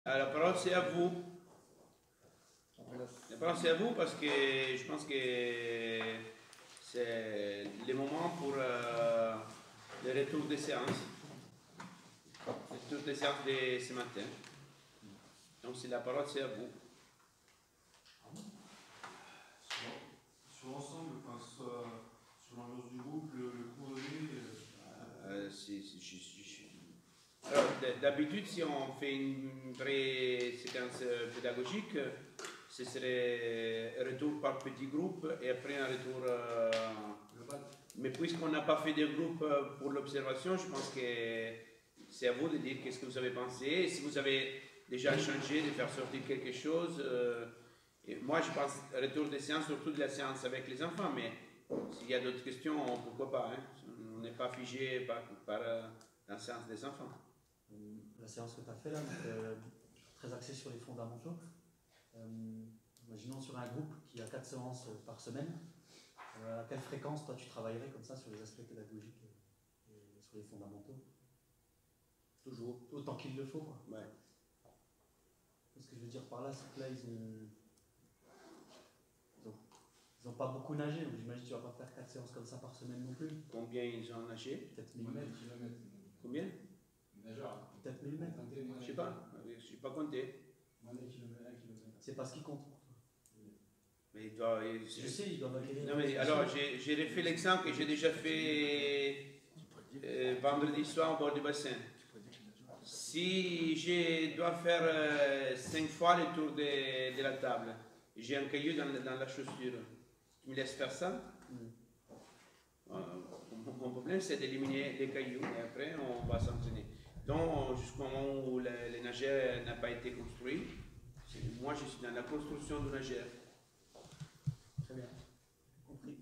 La parole c'est à vous. La parole c'est à vous parce que je pense que c'est le moment pour le retour des séances. Le retour des séances de ce matin. Donc la parole c'est à vous. Sur l'ensemble, enfin, sur l'ambiance du groupe, le cours donné. Alors, d'habitude, si on fait une vraie séquence pédagogique, ce serait un retour par petits groupes et après un retour global. Mais puisqu'on n'a pas fait de groupe pour l'observation, je pense que c'est à vous de dire qu'est-ce que vous avez pensé. Et si vous avez déjà changé, de faire sortir quelque chose. Et moi, je pense retour des séances, surtout de la séance avec les enfants, mais s'il y a d'autres questions, pourquoi pas. Hein? On n'est pas figé par la séance des enfants. La séance que tu as fait là, très axée sur les fondamentaux. Imaginons sur un groupe qui a 4 séances par semaine, à quelle fréquence toi tu travaillerais comme ça sur les aspects pédagogiques et sur les fondamentaux? Toujours, autant qu'il le faut, quoi. Ouais. Ce que je veux dire par là, c'est que là ils ont pas beaucoup nagé, donc j'imagine que tu vas pas faire 4 séances comme ça par semaine non plus. Combien ils ont nagé? Peut-être 1000 mètres. Combien? Peut-être 1000 mètres. Je sais pas, je n'ai pas compté. C'est pas ce qui compte. Mais il doit. Je sais, il doit acquérir. Non, mais alors, j'ai refait l'exemple que j'ai déjà fait vendredi soir au bord du bassin. Si je dois faire 5 fois le tour de la table, j'ai un caillou dans la chaussure, tu me laisses faire ça? Mon problème, c'est d'éliminer les cailloux et après, on va s'entraîner. Donc, jusqu'au moment où le nageur n'a pas été construit, moi, je suis dans la construction du nageur. Très bien. Compris.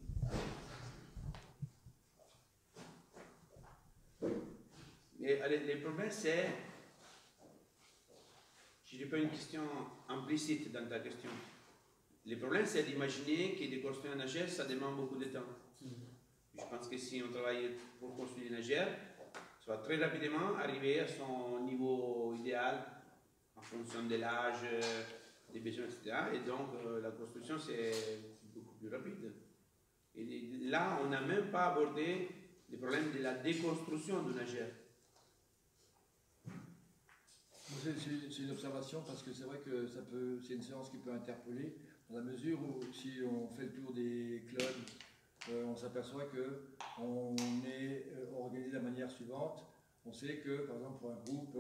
Mais le problème, c'est. Je n'ai pas une question implicite dans ta question. Le problème, c'est d'imaginer que de construire un nageur, ça demande beaucoup de temps. Je pense que si on travaille pour construire un nageur, ça va très rapidement arriver à son niveau idéal en fonction de l'âge, des besoins, etc. Et donc, la construction, c'est beaucoup plus rapide. Et là, on n'a même pas abordé le problème de la déconstruction du nageur. C'est une observation parce que c'est vrai que c'est une séance qui peut interpeller dans la mesure où si on fait le tour des clubs, on s'aperçoit qu'on est organisé de la manière suivante. On sait que par exemple pour un groupe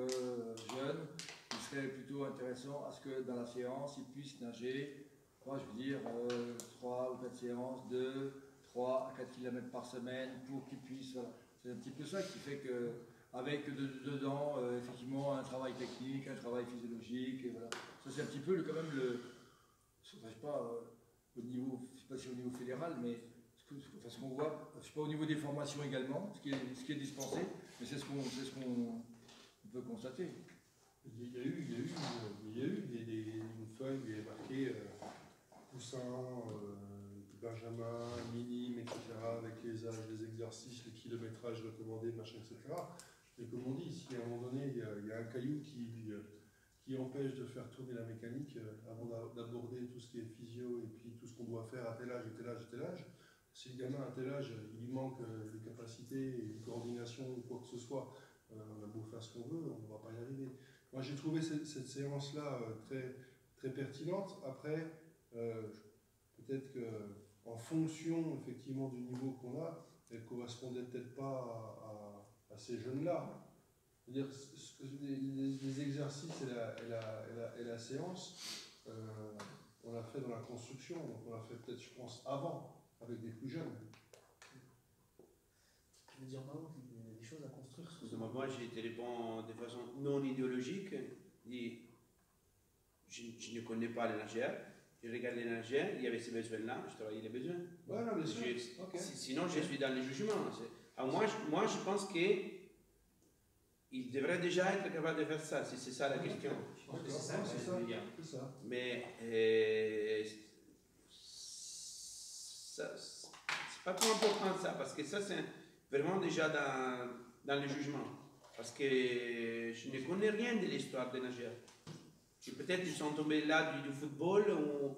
jeune, il serait plutôt intéressant à ce que dans la séance, ils puissent nager, moi je veux dire 3 ou 4 séances de 3 à 4 km par semaine pour qu'ils puissent, voilà. C'est un petit peu ça qui fait que avec dedans, effectivement, un travail technique, un travail physiologique, et voilà. Ça, c'est un petit peu quand même je ne sais pas, au niveau, je sais pas si au niveau fédéral, mais ce qu'on voit, je ne sais pas au niveau des formations également, ce qui est dispensé, mais c'est ce qu'on peut constater. Il y a eu une feuille où il y avait marqué poussin, benjamin, minime, etc., avec les âges, les exercices, les kilométrages recommandés, machin, etc. Et comme on dit, si à un moment donné, il y a un caillou qui empêche de faire tourner la mécanique avant d'aborder tout ce qui est physio et puis tout ce qu'on doit faire à tel âge, et tel âge, et tel âge, si le gamin à tel âge, il lui manque les capacités, une coordination ou quoi que ce soit, on a beau faire ce qu'on veut, on ne va pas y arriver. Moi, j'ai trouvé cette séance-là très, très pertinente. Après, peut-être qu'en fonction, effectivement, du niveau qu'on a, elle ne correspondait peut-être pas à ces jeunes-là. C'est-à-dire, les exercices et la séance, on l'a fait dans la construction, donc on l'a fait peut-être, je pense, avant, avec des plus jeunes. Tu veux dire, Mao, il y a des choses à construire sur ce Moi, j'ai été répondre de façon non idéologique. Je ne connais pas les nageurs. Je regarde les nageurs, il y avait ces besoins-là, je travaillais les besoins. Ouais, non, bien sûr. Okay. Sinon, je suis dans les jugements. Alors moi, je pense qu'il devrait déjà être capable de faire ça, si c'est ça la question. Je pense que c'est ça. C'est ça. Mais c'est pas trop important ça, parce que ça, c'est vraiment déjà dans le jugement. Parce que je ne connais rien de l'histoire des nageurs. peut-être ils sont tombés là du football, ou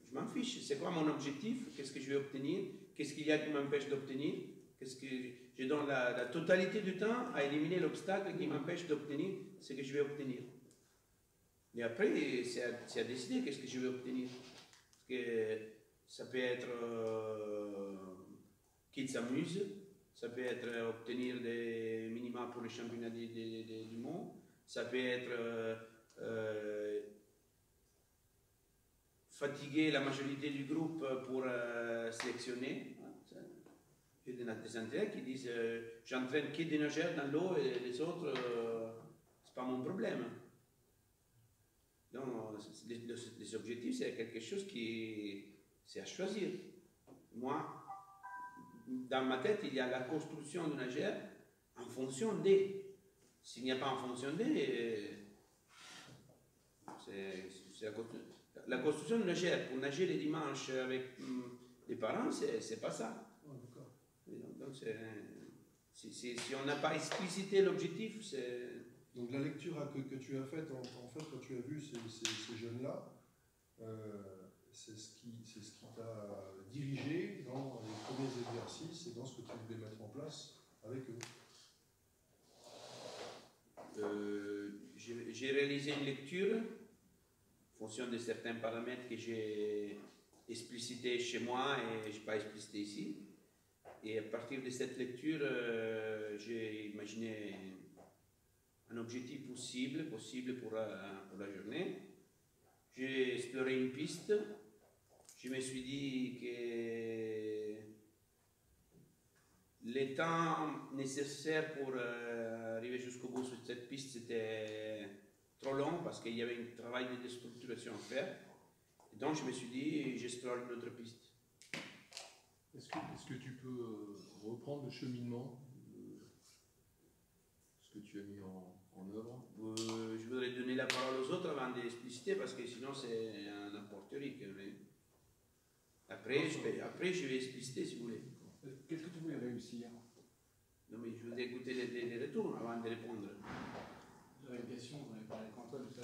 je m'en fiche. C'est quoi mon objectif? Qu'est-ce que je vais obtenir? Qu'est-ce qu'il y a qui m'empêche d'obtenir? Qu'est-ce que je donne la totalité du temps à éliminer l'obstacle qui m'empêche d'obtenir ce que je vais obtenir. Et après, c'est à décider qu'est-ce que je vais obtenir. Parce que ça peut être qu'ils s'amusent, ça peut être obtenir des minima pour les championnats du monde, ça peut être fatiguer la majorité du groupe pour sélectionner. J'ai des intérêts qui disent j'entraîne que des nageurs dans l'eau et les autres, c'est pas mon problème. Donc, les objectifs, c'est quelque chose qui c'est à choisir. Moi, dans ma tête, il y a la construction du nageur en fonction des. S'il n'y a pas en fonction des, c'est la construction du nageur. Pour nager les dimanches avec les parents, c'est pas ça. Donc, si on n'a pas explicité l'objectif, c'est. Donc la lecture que tu as faite, en fait, quand tu as vu ces jeunes-là, c'est ce qui t'a dirigé dans les premiers exercices et dans ce que tu devais mettre en place avec eux. J'ai réalisé une lecture en fonction de certains paramètres que j'ai explicités chez moi et je n'ai pas explicité ici. Et à partir de cette lecture, j'ai imaginé un objectif possible pour la journée. J'ai exploré une piste. Je me suis dit que le temps nécessaire pour arriver jusqu'au bout sur cette piste, c'était trop long parce qu'il y avait un travail de déstructuration à faire. Et donc je me suis dit, j'explore une autre piste. Est-ce que tu peux reprendre le cheminement de ce que tu as mis en œuvre? Je voudrais donner la parole aux autres avant d'expliciter parce que sinon c'est un apporterique. Après, je vais expliciter si vous voulez. Qu'est-ce que tu voulais réussir? Non, mais je voudrais écouter les retours avant de répondre. J'avais une question, on avait parlé avec Antoine tout à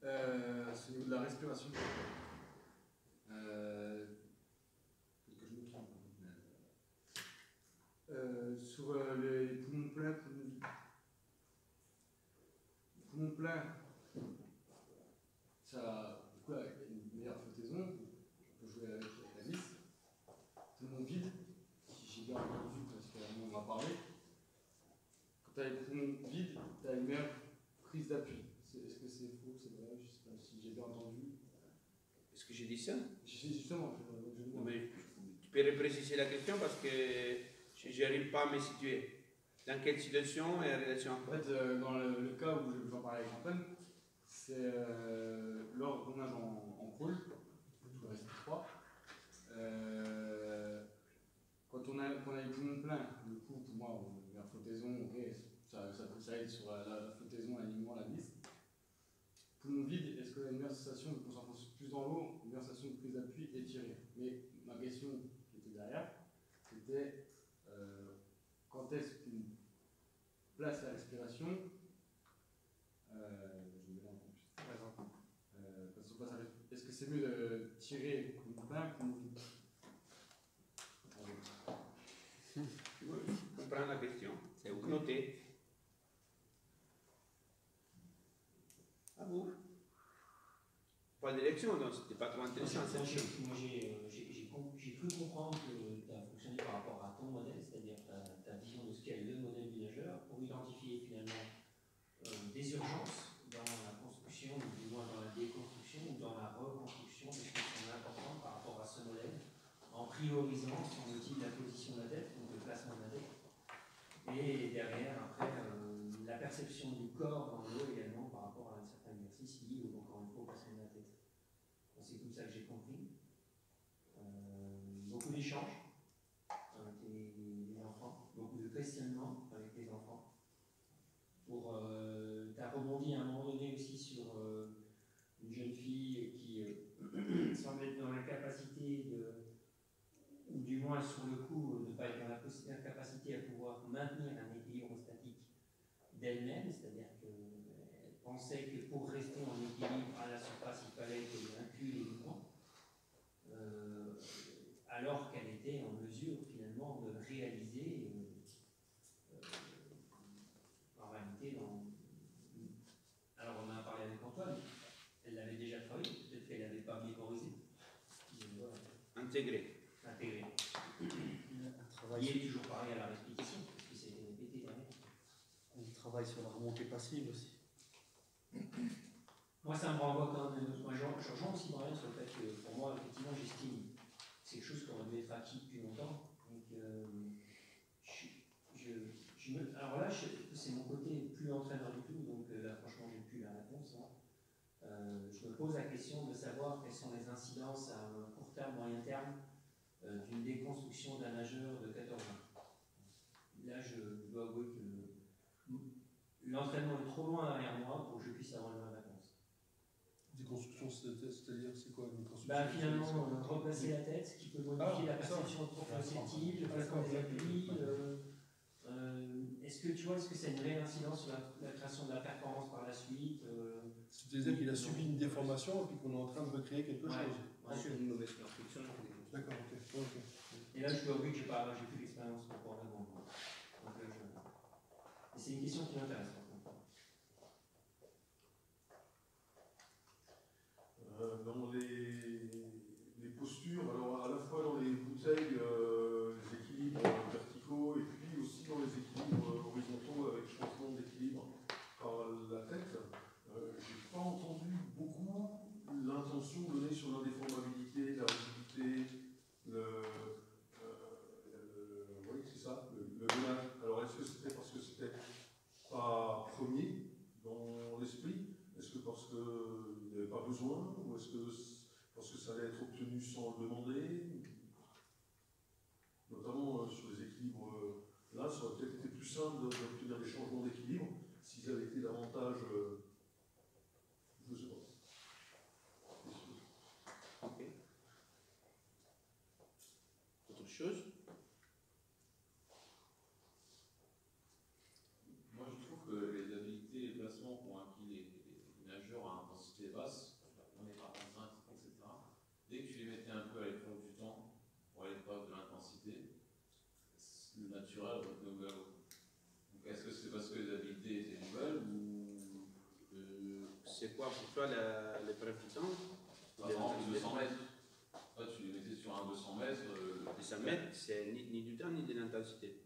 l'heure. C'est au niveau de la respiration. Que je me trompe. Sur les poumons pleins, poumons pleins, ça, du coup, avec une meilleure flottaison, on peut jouer avec la vis. Poumons vides, si j'ai bien entendu, parce qu'on en a parlé. Quand tu as les poumons vides, tu as une meilleure prise d'appui. Est-ce que c'est faux, c'est vrai? Je ne sais pas si j'ai bien entendu. Est-ce que j'ai dit ça? Justement, non, mais tu peux préciser la question parce que je n'arrive pas à me situer. Dans quelle situation et en relation à quoi? En fait, dans le cas où j'en parlais avec Antoine, c'est lors qu'on nage en crawl, tout reste froid. Quand on a les poumons pleins, du coup, pour moi, on met la flottaison, ok, ça aide sur la flottaison, l'alignement, la vis. Poumons vides, est-ce qu'on a une meilleure sensation de concentration plus dans l'eau, une meilleure sensation de prise d'appui et tirer? Mais ma question qui était derrière, c'était quand est-ce qu'une place la respiration, est-ce que c'est mieux de tirer comme plein ou comme vide? Je comprends la question, c'est noté. À vous. Pas d'élection, donc c'était pas trop intéressant. Moi, j'ai cru comprendre que tu as fonctionné par rapport à ton modèle, c'est-à-dire ta vision de ce qu'est le modèle du nageur, pour identifier finalement des urgences dans la construction, ou du moins dans la déconstruction, ou dans la reconstruction des choses qui sont importantes par rapport à ce modèle, en priorisant, semble-t-il, la position de la tête, donc le placement de la tête, et derrière, après, la perception du corps dans l'eau également par rapport à un certain exercice lié, encore une fois, au placement de la tête. C'est comme ça que j'ai compris. Beaucoup d'échanges avec les enfants, beaucoup de questionnements avec les enfants. Tu as rebondi à un moment donné aussi sur une jeune fille qui semble être dans l'incapacité ou du moins sur le coup, ne pas être dans l'incapacité à pouvoir maintenir un équilibre statique d'elle-même, c'est-à-dire qu'elle Intégré. intégré. Un travail, Il est toujours pareil à la répétition, parce que c'est répété derrière. un travail sur la remontée passive aussi. Moi, ça me renvoie quand même. Moi, je rejoins aussi Brian sur le fait que, pour moi, effectivement, j'estime que c'est quelque chose qui aurait dû être acquis depuis longtemps. Donc, alors là, c'est mon côté plus entraîneur du tout, donc là, franchement, j'ai plus la réponse. Hein. Je me pose la question de savoir quelles sont les incidences à court terme, moyen terme, d'une déconstruction d'un nageur de 14 ans. Là, je dois avouer que l'entraînement est trop loin derrière moi pour que je puisse avoir une vraie réponse. Déconstruction, c'est-à-dire, c'est quoi une déconstruction? Finalement, replacer la tête, ce qui peut modifier la perception proprioceptive, le placement des appuis. Est-ce que tu vois, est-ce que c'est une réelle incidence sur la création de la performance par la suite? C'est-à-dire qu'il a subi une déformation et puis qu'on est en train de recréer quelque chose. C'est une mauvaise construction. D'accord, ok. Et là, je dois avouer que j'ai plus d'expérience pour pouvoir répondre. Donc, et c'est une question qui m'intéresse. Dans les postures, alors à la fois dans les bouteilles, les équilibres verticaux et puis aussi dans les équilibres horizontaux avec changement d'équilibre par la tête, j'ai pas entendu beaucoup l'intention donnée sur l'indéformabilité, la rigidité, oui c'est ça, le gainage. Alors est-ce que c'était parce que c'était pas premier dans l'esprit? Est-ce que parce qu'il n'y avait pas besoin? Ou est-ce que parce que ça allait être obtenu sans le demander? Notamment sur les équilibres, là, ça aurait peut-être été plus simple d'obtenir des changements d'équilibre s'ils avaient été davantage. Je ne sais pas. Ok. Autre chose? Moi, je trouve que les habilités et les placements qu'ont acquis les nageurs à intensité basse, on est par contrainte, etc., dès que tu les mettais un peu à l'épreuve du temps, pour l'épreuve de l'intensité, le naturel revenait au galop. Donc, est-ce que c'est parce que les habilités étaient nouvelles ou. C'est quoi pour toi l'épreuve du temps? Par exemple, 200 mètres. Toi, tu les mettais sur un 200 mètres. 200 mètres, c'est ni du temps ni de l'intensité.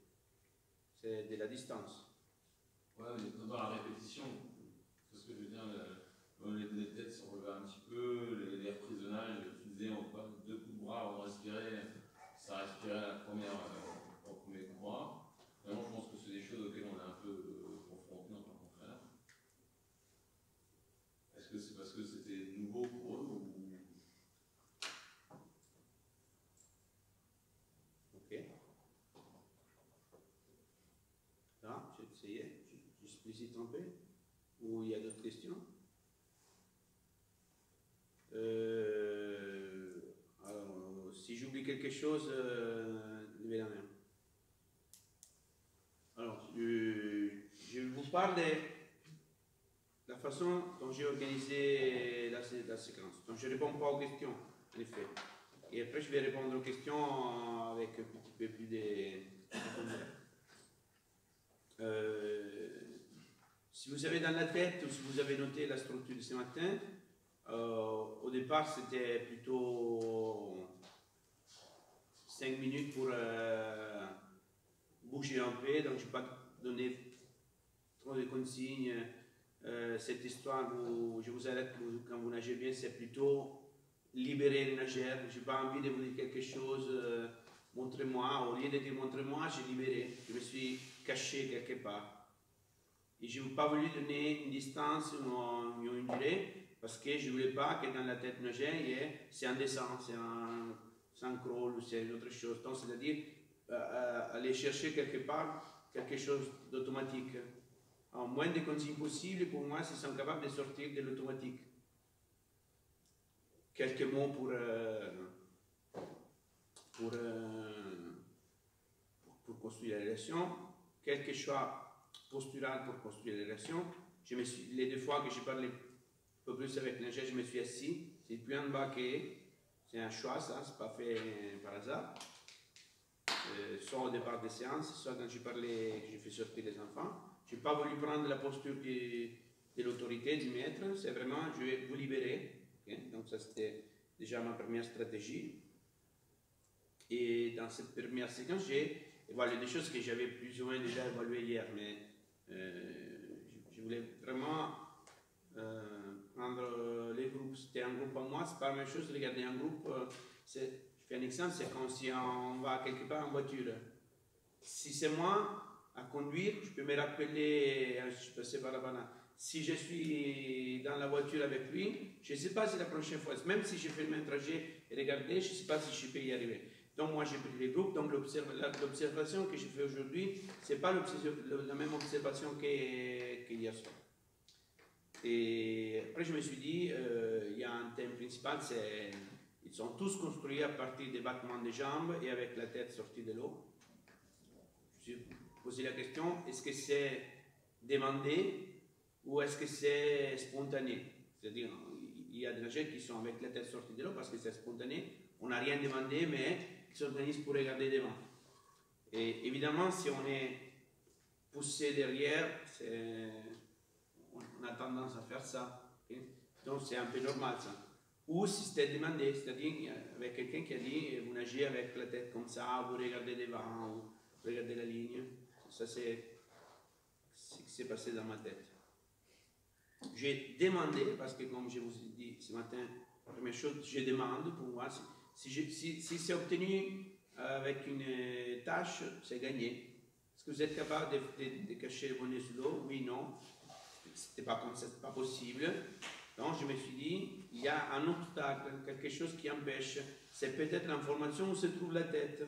C'est de la distance. Ouais, mais dans la répétition, c'est ce que je veux dire, les têtes se relevaient un petit peu, les reprises de nage, tu disais, on passe 2 coups de bras avant de respirer, ça respirait au premier coup de bras. Vraiment, je pense que c'est des choses auxquelles on est un peu confrontés en tant qu'entraîneur. Est-ce que c'est parce que c'était nouveau pour eux ou. Ok. Là, j'ai essayé, j'explicite un peu. Ou il y a d'autres questions? Alors, si j'oublie quelque chose, levez la main. Alors, je vous parle de la façon dont j'ai organisé la séquence. Donc, je ne réponds pas aux questions, en effet. Et après, je vais répondre aux questions avec un petit peu plus de profondeur. Si vous avez dans la tête ou si vous avez noté la structure de ce matin, au départ c'était plutôt 5 minutes pour bouger un peu, donc je n'ai pas donné trop de consignes. Cette histoire où je vous arrête quand vous nagez bien, c'est plutôt libérer le nageur. Je n'ai pas envie de vous dire quelque chose, montrez-moi. Au lieu de dire montrez-moi, j'ai libéré, je me suis caché quelque part. Et je n'ai pas voulu donner une distance ou une durée parce que je ne voulais pas que dans la tête nageur, c'est un descent, c'est un crawl ou c'est une autre chose. Donc, c'est-à-dire aller chercher quelque part quelque chose d'automatique. En moins de consignes possibles, pour moi, ils sont capables de sortir de l'automatique. Quelques mots pour construire la relation, quelques choix postural pour construire la relation. Les 2 fois que j'ai parlé un peu plus avec l'ingé, je me suis assis. C'est plus en bas que c'est un choix, ça, c'est pas fait par hasard. Soit au départ des séances, soit quand j'ai parlé, que j'ai fait sortir les enfants. Je n'ai pas voulu prendre la posture de l'autorité, du maître. C'est vraiment, je vais vous libérer. Okay? Donc ça, c'était déjà ma première stratégie. Et dans cette première séquence, j'ai évalué des choses que j'avais plus ou moins déjà évaluées hier, mais je voulais vraiment prendre les groupes. C'était un groupe à moi, c'est pas la même chose. Regardez, un groupe, je fais un exemple, c'est comme si on va quelque part en voiture. Si c'est moi à conduire, je peux me rappeler, je suis passé par là-bas. Si je suis dans la voiture avec lui, je ne sais pas si la prochaine fois, même si je fais le même trajet et regarder, je ne sais pas si je peux y arriver. Donc moi j'ai pris les groupes, donc l'observation que je fais aujourd'hui, ce n'est pas la même observation qu'hier soir. Et après je me suis dit, il y a un thème principal, c'est ils sont tous construits à partir des battements des jambes et avec la tête sortie de l'eau. Je me suis posé la question, est-ce que c'est demandé ou est-ce que c'est spontané? C'est-à-dire, il y a des nageurs qui sont avec la tête sortie de l'eau parce que c'est spontané, on n'a rien demandé, mais ils s'organisent pour regarder devant. Et évidemment, si on est poussé derrière, on a tendance à faire ça. Okay? Donc c'est un peu normal ça. Ou si c'était demandé, c'est-à-dire avec quelqu'un qui a dit vous nagez avec la tête comme ça, vous regardez devant, ou vous regardez la ligne. Ça c'est ce qui s'est passé dans ma tête. J'ai demandé, parce que comme je vous ai dit ce matin, la première chose, je demande pour voir si c'est obtenu avec une tâche, c'est gagné. Est-ce que vous êtes capable de cacher le bonnet sous l'eau? Oui, non. C'était pas comme ça, c'est pas possible. Donc je me suis dit, il y a un obstacle, quelque chose qui empêche. C'est peut-être l'information où se trouve la tête.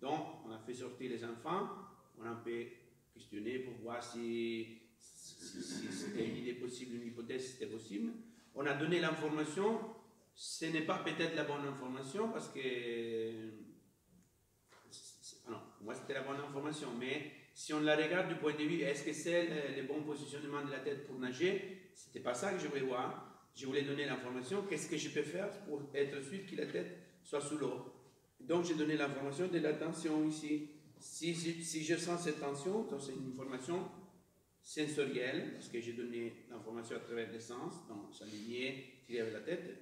Donc on a fait sortir les enfants, on a un peu questionné pour voir si c'était une idée possible, une hypothèse, si c'était possible. On a donné l'information, ce n'est pas peut-être la bonne information parce que... non, moi c'était la bonne information, mais si on la regarde du point de vue, est-ce que c'est le bon positionnement de la tête pour nager? C'était pas ça que je voulais voir. Je voulais donner l'information, qu'est-ce que je peux faire pour être sûr que la tête soit sous l'eau. Donc j'ai donné l'information de la tension ici. Si je sens cette tension, donc c'est une information sensorielle, parce que j'ai donné l'information à travers les sens, donc s'aligner, tirer avec la tête.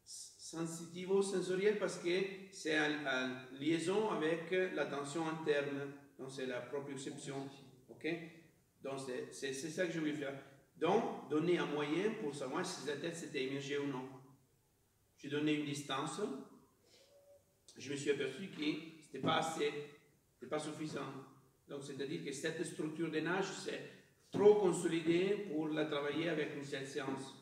Sensitivo-sensorielle parce que c'est en liaison avec la tension interne, donc c'est la proprioception. Ok? Donc c'est ça que je voulais faire. Donc donner un moyen pour savoir si la tête s'était émergée ou non. J'ai donné une distance, je me suis aperçu que ce n'était pas assez, ce n'était pas suffisant. Donc c'est-à-dire que cette structure de nage, c'est trop consolidé pour la travailler avec une seule séance.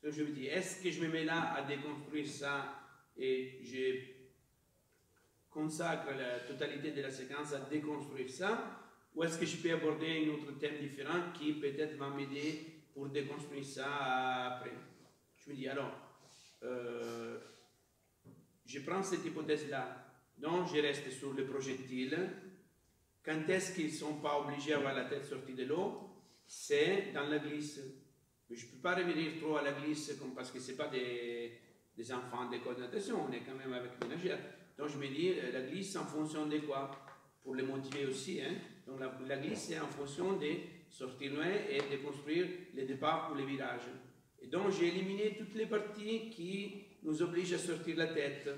Donc je me dis, est-ce que je me mets là à déconstruire ça et je consacre la totalité de la séquence à déconstruire ça, ou est-ce que je peux aborder un autre thème différent qui peut-être va m'aider pour déconstruire ça après? Je me dis, alors, je prends cette hypothèse-là, donc je reste sur le projectile. Quand est-ce qu'ils ne sont pas obligés d'avoir la tête sortie de l'eau? C'est dans la glisse. Mais je ne peux pas revenir trop à la glisse parce que ce n'est pas des enfants d'école de natation, on est quand même avec des nageurs. Donc je me dis, la glisse en fonction de quoi? Pour les motiver aussi. Hein? Donc la glisse c'est en fonction de sortir loin et de construire les départs ou les virages. Et donc j'ai éliminé toutes les parties qui nous obligent à sortir la tête.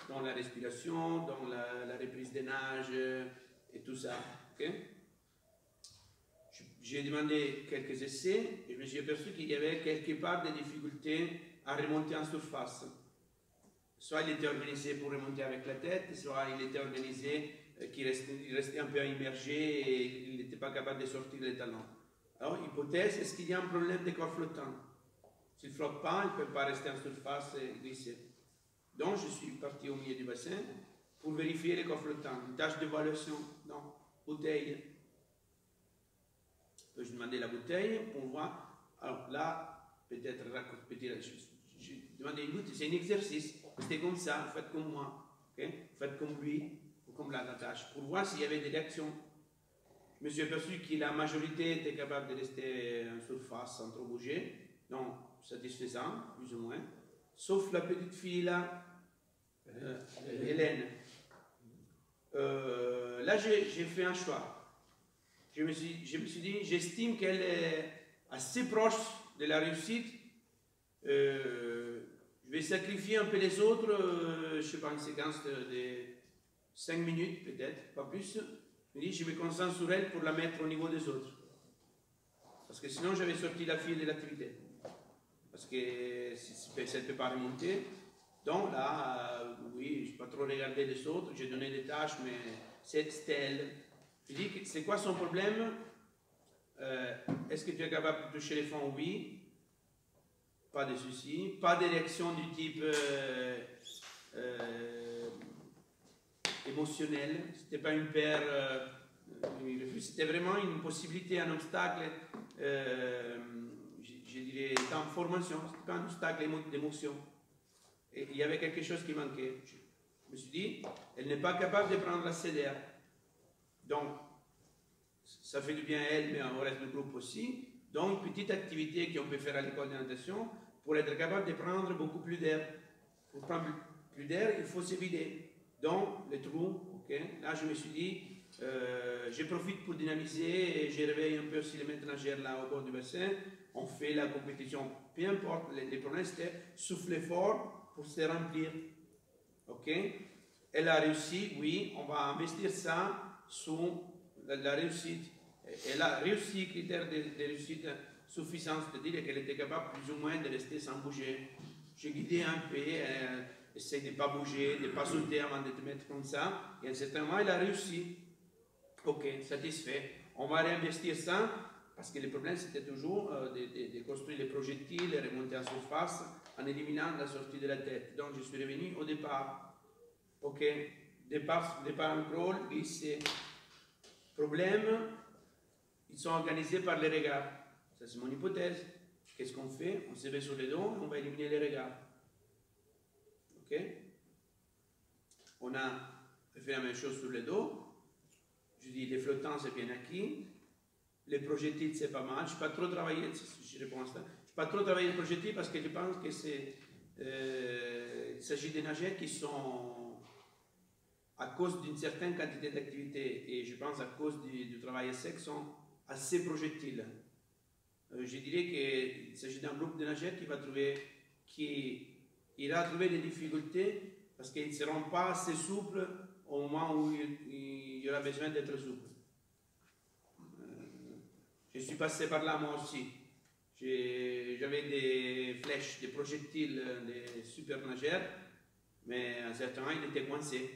Dans la respiration, dans la reprise des nages et tout ça. Okay? J'ai demandé quelques essais et je me suis aperçu qu'il y avait quelque part des difficultés à remonter en surface. Soit il était organisé pour remonter avec la tête, soit il était organisé qu'il restait un peu immergé et il n'était pas capable de sortir les talons. Alors, hypothèse, est-ce qu'il y a un problème de corps flottant? S'il ne flotte pas, il ne peut pas rester en surface et glisser. Donc, je suis parti au milieu du bassin pour vérifier les corps flottants. Une tâche d'évaluation, non, bouteille. Je demandais la bouteille pour voir. Alors là, peut-être j'ai demandé une bouteille, c'est un exercice. C'était comme ça, vous faites comme moi, okay? Vous faites comme lui, ou comme la tâche, pour voir s'il y avait des réactions. Je me suis aperçu que la majorité était capable de rester en surface sans trop bouger, donc satisfaisant, plus ou moins, sauf la petite fille là, Hélène. Là, j'ai fait un choix. Je me suis dit, j'estime qu'elle est assez proche de la réussite. Je vais sacrifier un peu les autres, je sais pas, une séquence de 5 minutes peut-être, pas plus. Je me concentre sur elle pour la mettre au niveau des autres. Parce que sinon j'avais sorti la fille de l'activité. Parce que ça ne peut pas remonter. Donc là, oui, je n'ai pas trop regardé les autres, j'ai donné des tâches, mais c'était elle. Je dis, c'est quoi son problème? Est-ce que tu es capable de toucher les fonds? Oui. Pas de soucis. Pas de réaction du type émotionnel. C'était pas une paire. C'était vraiment une possibilité, un obstacle. Je dirais en formation. C'était pas un obstacle d'émotion. Et il y avait quelque chose qui manquait. Je me suis dit, elle n'est pas capable de prendre la CDR. Donc, ça fait du bien à elle, mais au reste du groupe aussi. Donc, une petite activité qu'on peut faire à l'école de natation pour être capable de prendre beaucoup plus d'air. Pour prendre plus d'air, il faut se vider. Donc, les trous, ok. Là, je me suis dit, je profite pour dynamiser et je réveille un peu aussi les maîtres nageurs là au bord du bassin. On fait la compétition, peu importe. Les problèmes, c'était souffler fort pour se remplir. Ok. Elle a réussi, oui, on va investir ça sur la réussite. Elle a réussi, critère de réussite suffisant, c'est-à-dire qu'elle était capable plus ou moins de rester sans bouger. J'ai guidé un peu, essaye de ne pas bouger, de ne pas sauter avant de te mettre comme ça, et à un certain moment, elle a réussi. Ok, satisfait. On va réinvestir ça, parce que le problème c'était toujours de construire les projectiles, les remonter en surface, en éliminant la sortie de la tête. Donc je suis revenu au départ. Ok, départ en crawl, glisser. Problème, ils sont organisés par les regards. Ça c'est mon hypothèse. Qu'est-ce qu'on fait? On se met sur les dos, on va éliminer les regards. Ok? On a fait la même chose sur le dos. Je dis les flottants c'est bien acquis. Les projectiles c'est pas mal. Je n'ai pas trop travaillé, je réponds à ça. Je n'ai pas trop travaillé les projectiles parce que je pense que c'est il s'agit des nageurs qui sont à cause d'une certaine quantité d'activité et je pense à cause du travail sec sont assez projectiles. Je dirais qu'il s'agit d'un groupe de nageurs qui ira trouver des difficultés parce qu'ils ne seront pas assez souples au moment où il y aura besoin d'être souple. Je suis passé par là moi aussi. J'avais des flèches, des projectiles, des super nageurs, mais à un certain moment il était coincé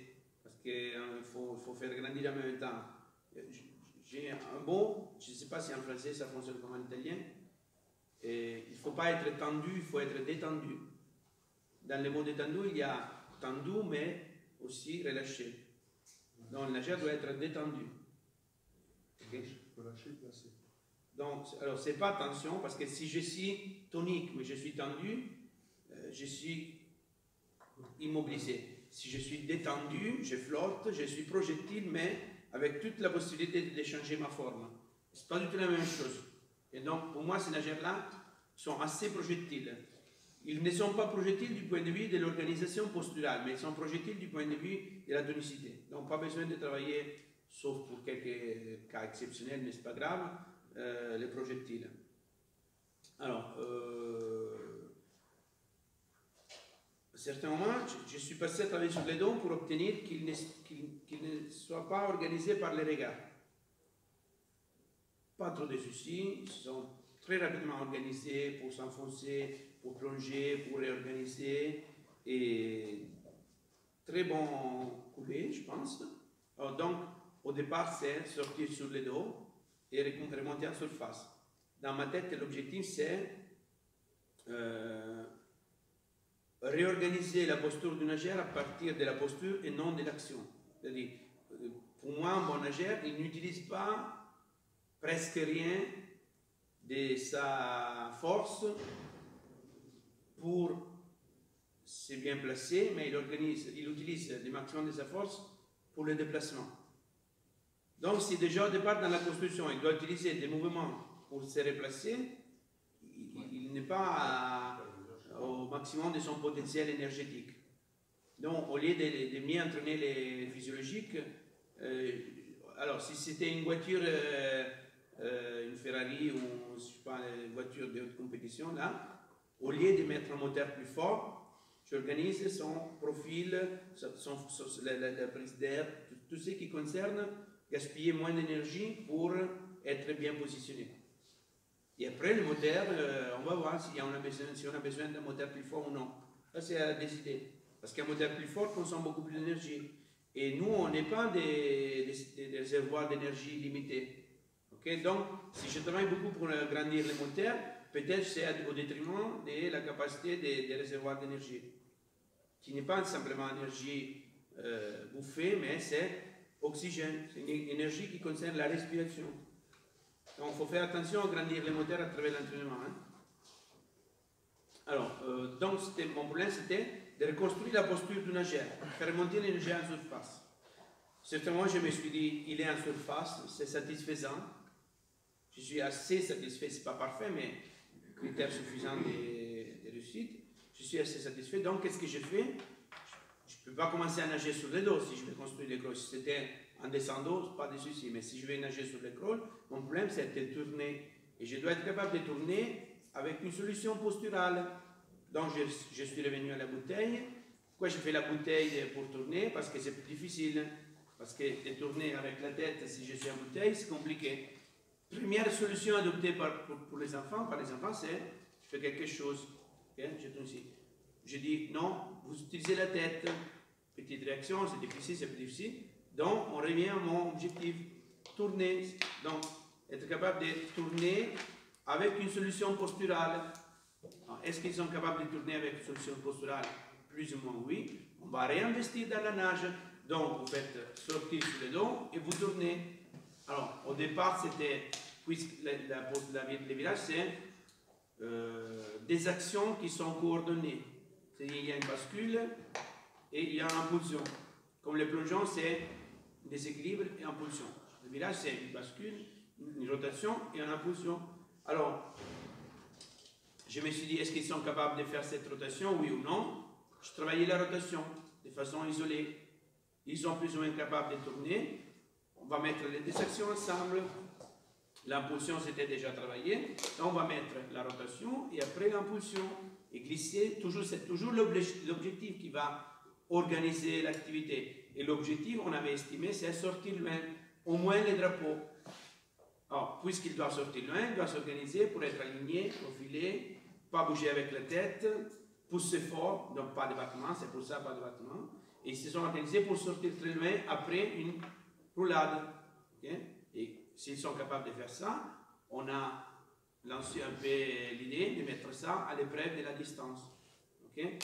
parce qu'il faut faire grandir en même temps. J'ai un mot, je ne sais pas si en français ça fonctionne comme en italien, et il ne faut pas être tendu, il faut être détendu. Dans le mot détendu, il y a tendu mais aussi relâché. Donc le nageur doit être détendu. Okay? Relâché, placé. Donc, alors c'est pas tension, parce que si je suis tonique mais je suis tendu, je suis immobilisé. Si je suis détendu, je flotte, je suis projectile, mais avec toute la possibilité de changer ma forme. C'est pas du tout la même chose. Et donc, pour moi, ces nageurs-là sont assez projectiles. Ils ne sont pas projectiles du point de vue de l'organisation posturale, mais ils sont projectiles du point de vue de la tonicité. Donc, pas besoin de travailler, sauf pour quelques cas exceptionnels, mais c'est pas grave, les projectiles. Alors, à certains moments, je suis passé à travailler sur les dos pour obtenir qu'ils ne soient pas organisés par les regards. Pas trop de soucis, ils sont très rapidement organisés pour s'enfoncer, pour plonger, pour réorganiser, et très bon coupé, je pense. Alors, donc, au départ, c'est sortir sur le dos et remonter en surface. Dans ma tête, l'objectif, c'est réorganiser la posture du nageur à partir de la posture et non de l'action. C'est-à-dire, pour moi, un bon nageur, il n'utilise pas presque rien de sa force pour se bien placer, mais il utilise le maximum de sa force pour le déplacement. Donc, si déjà au départ dans la construction, il doit utiliser des mouvements pour se replacer, il n'est pas au maximum de son potentiel énergétique. Donc, au lieu de mieux entraîner les physiologiques, alors si c'était une voiture, une Ferrari ou je sais pas, une voiture de haute compétition, là, au lieu de mettre un moteur plus fort, j'organise son profil, la prise d'air, tout ce qui concerne gaspiller moins d'énergie pour être bien positionné. Et après, le moteur, on va voir si on a besoin d'un moteur plus fort ou non. Ça, c'est à décider. Parce qu'un moteur plus fort consomme beaucoup plus d'énergie. Et nous, on n'est pas des réservoirs d'énergie limités. Okay? Donc, si je travaille beaucoup pour agrandir les moteurs, peut-être c'est au détriment de la capacité des réservoirs d'énergie, qui n'est pas simplement énergie bouffée, mais c'est oxygène. C'est une énergie qui concerne la respiration. Donc, il faut faire attention à agrandir les moteurs à travers l'entraînement. Hein. Alors, donc, mon problème, c'était de reconstruire la posture du nageur, faire remonter l'énergie en surface. Certainement, je me suis dit, il est en surface, c'est satisfaisant. Je suis assez satisfait, c'est pas parfait, mais critère suffisant de réussite. Je suis assez satisfait. Donc, qu'est-ce que je fais? Je ne peux pas commencer à nager sur le dos si je vais construire les crawls. Si c'était en descendant, pas de souci. Mais si je vais nager sur les crawls, mon problème, c'est de tourner. Et je dois être capable de tourner avec une solution posturale. Donc, je suis revenu à la bouteille. Pourquoi je fais la bouteille pour tourner? Parce que c'est plus difficile. Parce que de tourner avec la tête, si je suis en bouteille, c'est compliqué. Première solution adoptée pour les enfants, c'est je fais quelque chose. Okay? Je tourne ici. Je dis non, vous utilisez la tête. Petite réaction, c'est difficile, c'est plus difficile. Donc, on revient à mon objectif. Tourner. Donc, être capable de tourner avec une solution posturale. Est-ce qu'ils sont capables de tourner avec une solution posturale? Plus ou moins oui. On va réinvestir dans la nage. Donc, vous faites sortir sur le dos et vous tournez. Alors, au départ, c'était, puisque les virages, c'est des actions qui sont coordonnées. C'est-à-dire, il y a une bascule et il y a une impulsion. Comme le plongeon, c'est un déséquilibre et une impulsion. Le virage, c'est une bascule, une rotation et une impulsion. Alors, je me suis dit, est-ce qu'ils sont capables de faire cette rotation, oui ou non? Je travaillais la rotation de façon isolée. Ils sont plus ou moins capables de tourner. On va mettre les deux actions ensemble. L'impulsion, c'était déjà travaillé. Donc, on va mettre la rotation et après l'impulsion. Et glisser, c'est toujours l'objectif qui va organiser l'activité. Et l'objectif, on avait estimé, c'est sortir loin, au moins les drapeaux. Alors, puisqu'il doit sortir loin, il doit s'organiser pour être aligné, profilé, pas bouger avec la tête, pousser fort, donc pas de battement, c'est pour ça pas de battement. Et ils se sont organisés pour sortir très loin après une roulade. Okay? Et s'ils sont capables de faire ça, on a lancé un peu l'idée de mettre ça à l'épreuve de la distance. Okay?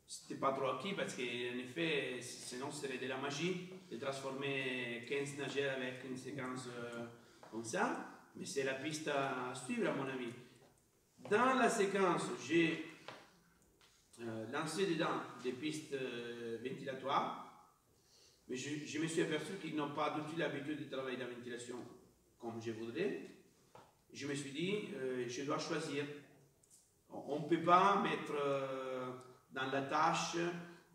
C'était pas trop acquis parce qu'en effet, sinon ce serait de la magie de transformer 15 nageurs avec une séquence comme ça. Mais c'est la piste à suivre à mon avis. Dans la séquence, j'ai lancé dedans des pistes ventilatoires, mais je me suis aperçu qu'ils n'ont pas du tout l'habitude de travailler dans la ventilation comme je voudrais. Je me suis dit, je dois choisir. On ne peut pas mettre dans la tâche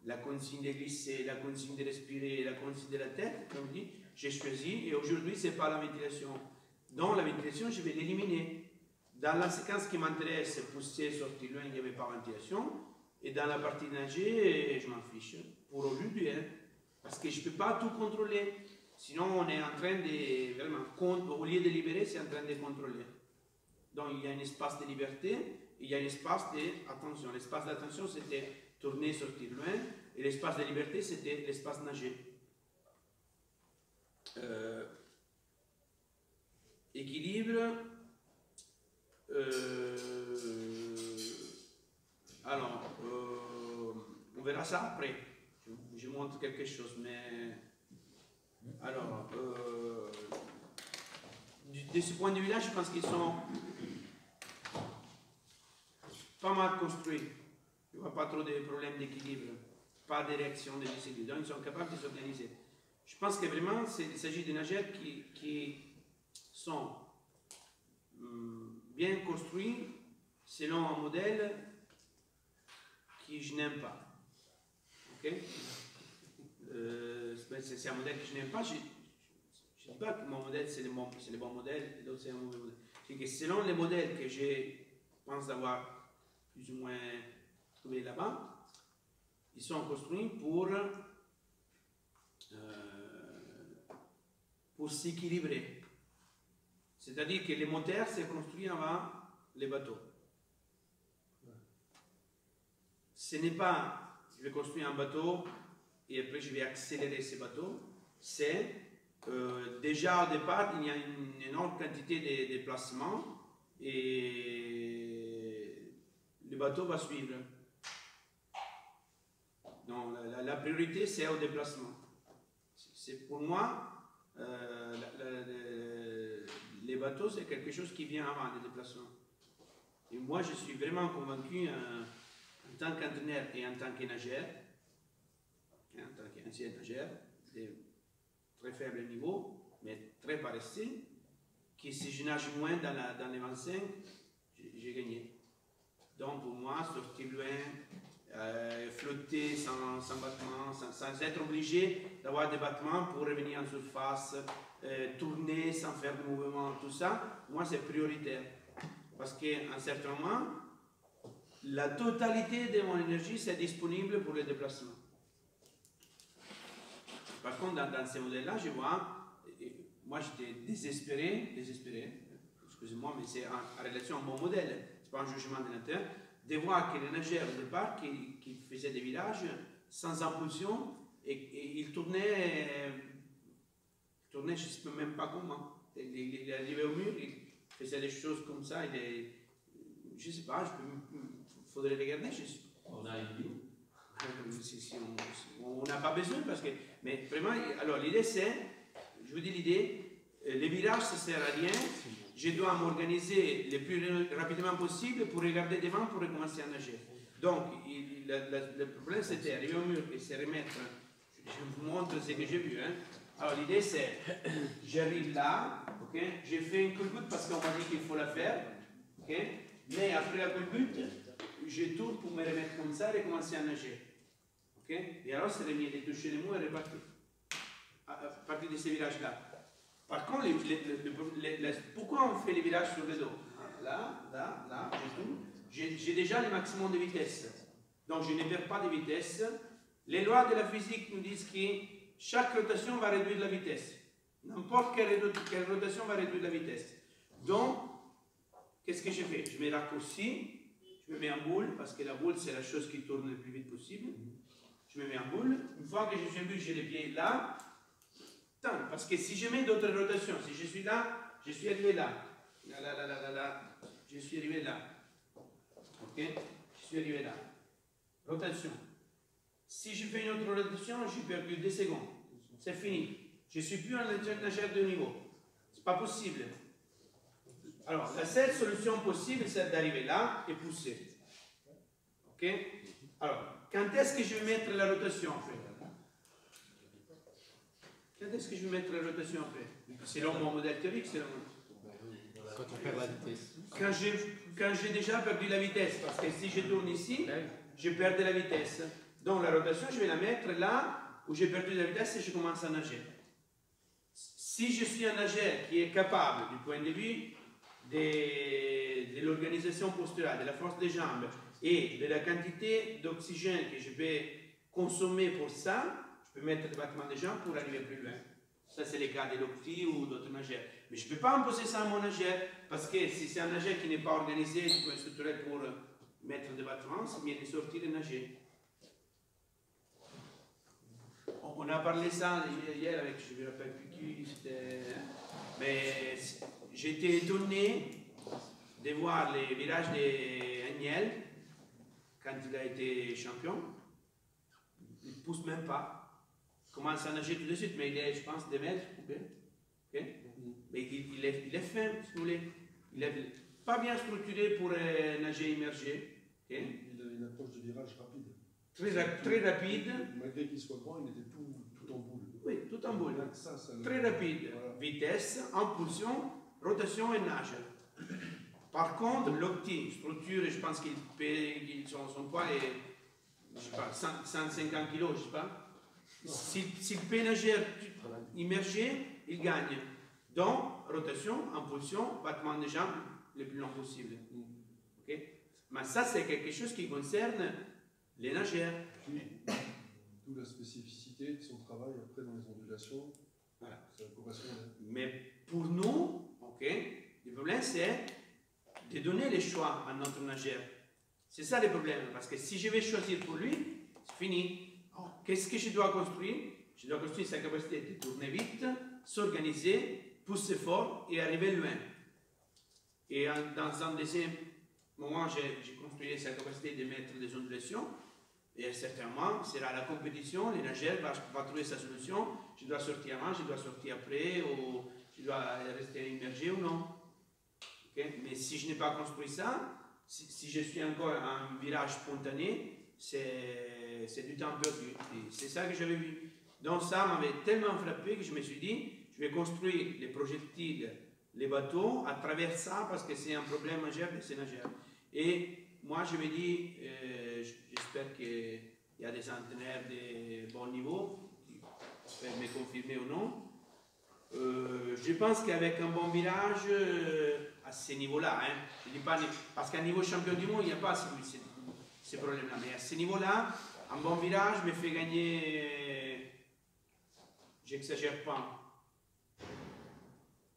la consigne de glisser, la consigne de respirer, la consigne de la tête, comme dit, j'ai choisi, et aujourd'hui, ce n'est pas la ventilation. Dans la ventilation, je vais l'éliminer. Dans la séquence qui m'intéresse, pousser, sortir loin, il n'y avait pas de ventilation. Et dans la partie nager, je m'en fiche. Pour aujourd'hui, hein, parce que je ne peux pas tout contrôler. Sinon, on est en train de, vraiment, au lieu de libérer, c'est en train de contrôler. Donc, il y a un espace de liberté, et il y a un espace d'attention. L'espace d'attention, c'était tourner, sortir loin. Et l'espace de liberté, c'était l'espace nager. Équilibre. Alors, on verra ça après. Je montre quelque chose, mais alors, de ce point de vue-là, je pense qu'ils sont pas mal construits. Il n'y a pas trop de problèmes d'équilibre, pas de réaction de déséquilibre. Donc, ils sont capables de s'organiser. Je pense que vraiment, il s'agit de nageurs qui sont bien construits selon un modèle que je n'aime pas. Okay? C'est un modèle que je n'aime pas. Je ne dis pas que mon modèle c'est le bon modèle et l'autre c'est un mauvais modèle. C'est que selon les modèles que je pense avoir plus ou moins trouvés là-bas, ils sont construits pour s'équilibrer. C'est-à-dire que les moteurs sont construits avant les bateaux. Ce n'est pas, je vais construire un bateau et après je vais accélérer ces bateaux, c'est déjà au départ, il y a une énorme quantité de déplacements et le bateau va suivre. Donc la priorité, c'est au déplacement. C'est pour moi, les bateaux, c'est quelque chose qui vient avant les déplacements. Et moi, je suis vraiment convaincu, en tant qu'entraîneur et en tant que nageur, en tant qu'ancien nageur, de très faible niveau, mais très paresseux, que si je nage moins dans les 25, j'ai gagné. Donc pour moi, sortir loin, flotter sans battement, sans être obligé d'avoir des battements pour revenir en surface, tourner sans faire de mouvement, tout ça, moi c'est prioritaire. Parce qu'à un certain moment, la totalité de mon énergie c'est disponible pour le déplacement. Par contre, dans ces modèles-là, je vois, moi j'étais désespéré, excusez-moi, mais c'est en relation à mon modèle, c'est pas un jugement de l'intérieur, de voir que les nageurs au départ qui faisaient des virages sans impulsion et ils tournaient, je ne sais même pas comment. Il arrivait au mur, il faisait des choses comme ça, je ne sais pas, il faudrait regarder. On a une vidéo. On n'a pas besoin parce que, mais vraiment, alors l'idée c'est, je vous dis l'idée, les virages ça ne sert à rien. Je dois m'organiser le plus rapidement possible pour regarder devant pour recommencer à nager. Donc, le problème c'était arriver au mur et se remettre. Je vous montre ce que j'ai vu. Hein. Alors, l'idée c'est, j'arrive là, okay, j'ai fait une culbute parce qu'on m'a dit qu'il faut la faire, okay, mais après la culbute, je tourne pour me remettre comme ça et recommencer à nager. Okay. Et alors, c'est remis de toucher les mots et repartir. À partir de ces virages-là. Par contre, pourquoi on fait les virages sur le dos? Là, je tourne. J'ai déjà le maximum de vitesse. Donc, je ne perds pas de vitesse. Les lois de la physique nous disent que chaque rotation va réduire la vitesse. N'importe quelle rotation va réduire la vitesse. Donc, qu'est-ce que je fais? Je me raccourcis, je me mets en boule, parce que la boule, c'est la chose qui tourne le plus vite possible. Je me mets en boule. Une fois que je suis en boule, j'ai les pieds là. Parce que si je mets d'autres rotations, si je suis là, je suis arrivé là. Là. Je suis arrivé là. Ok? Je suis arrivé là. Rotation. Si je fais une autre rotation, j'ai perdu 2 secondes. C'est fini. Je ne suis plus un nageur de niveau. Ce n'est pas possible. Alors, la seule solution possible, c'est d'arriver là et pousser. Ok? Alors, quand est-ce que je vais mettre la rotation en fait? Quand est-ce que je vais mettre la rotation après? Selon mon modèle théorique, selon... Quand on perd la vitesse. Quand j'ai déjà perdu la vitesse, parce que si je tourne ici, je perds de la vitesse. Donc la rotation, je vais la mettre là où j'ai perdu de la vitesse et je commence à nager. Si je suis un nageur qui est capable, du point de vue de l'organisation posturale, de la force des jambes et de la quantité d'oxygène que je vais consommer pour ça, je peux mettre le battement des jambes pour arriver plus loin. Ça, c'est le cas de l'Octi ou d'autres nageurs. Mais je ne peux pas imposer ça à mon nageur, parce que si c'est un nageur qui n'est pas organisé, du point structurel pour mettre des battements, c'est mieux de sortir et nager. On a parlé ça hier avec, je ne me rappelle plus qui c'était, mais j'étais étonné de voir les virages d'Agnel quand il a été champion. Il ne pousse même pas. Il commence à nager tout de suite, mais il est, je pense, 2 mètres. Okay? Mais il est fin, si vous voulez. Il n'est pas bien structuré pour nager immergé. Okay? Il a une approche de virage rapide. Très rapide. Malgré qu'il soit grand, il était tout en boule. Oui, tout en boule. Ça, très rapide. Voilà. Vitesse, impulsion, rotation et nage. Par contre, l'Octi, structure, je pense qu'il paye, son poids est, je sais pas, 150 kg, je sais pas. S'il peut nager immergé, il gagne. Donc, rotation, impulsion, battement des jambes le plus long possible. Okay? Mais ça, c'est quelque chose qui concerne les nageurs. D'où la spécificité de son travail après dans les ondulations. Voilà. Ça correspond. Mais pour nous, ok, le problème c'est de donner les choix à notre nageur. C'est ça le problème, parce que si je vais choisir pour lui, c'est fini. Qu'est-ce que je dois construire? Je dois construire sa capacité de tourner vite, s'organiser, pousser fort et arriver loin. Et dans un deuxième moment, j'ai construit sa capacité de mettre des ondulations. Et certainement, sera la compétition, les nageurs vont trouver sa solution. Je dois sortir avant, je dois sortir après, ou je dois rester immergé ou non. Okay? Mais si je n'ai pas construit ça, si je suis encore en virage spontané, c'est du temps perdu. C'est ça que j'avais vu. Donc ça m'avait tellement frappé que je me suis dit, je vais construire les projectiles, les bateaux à travers ça parce que c'est un problème majeur de ces nageurs. Et moi je me dis, j'espère qu'il y a des entraîneurs de bon niveau qui peuvent me confirmer ou non. Je pense qu'avec un bon virage à ce niveau-là, hein, je dis pas, parce qu'à niveau champion du monde, il n'y a pas ces problèmes-là, mais à ce niveau-là, un bon virage me fait gagner, j'exagère pas,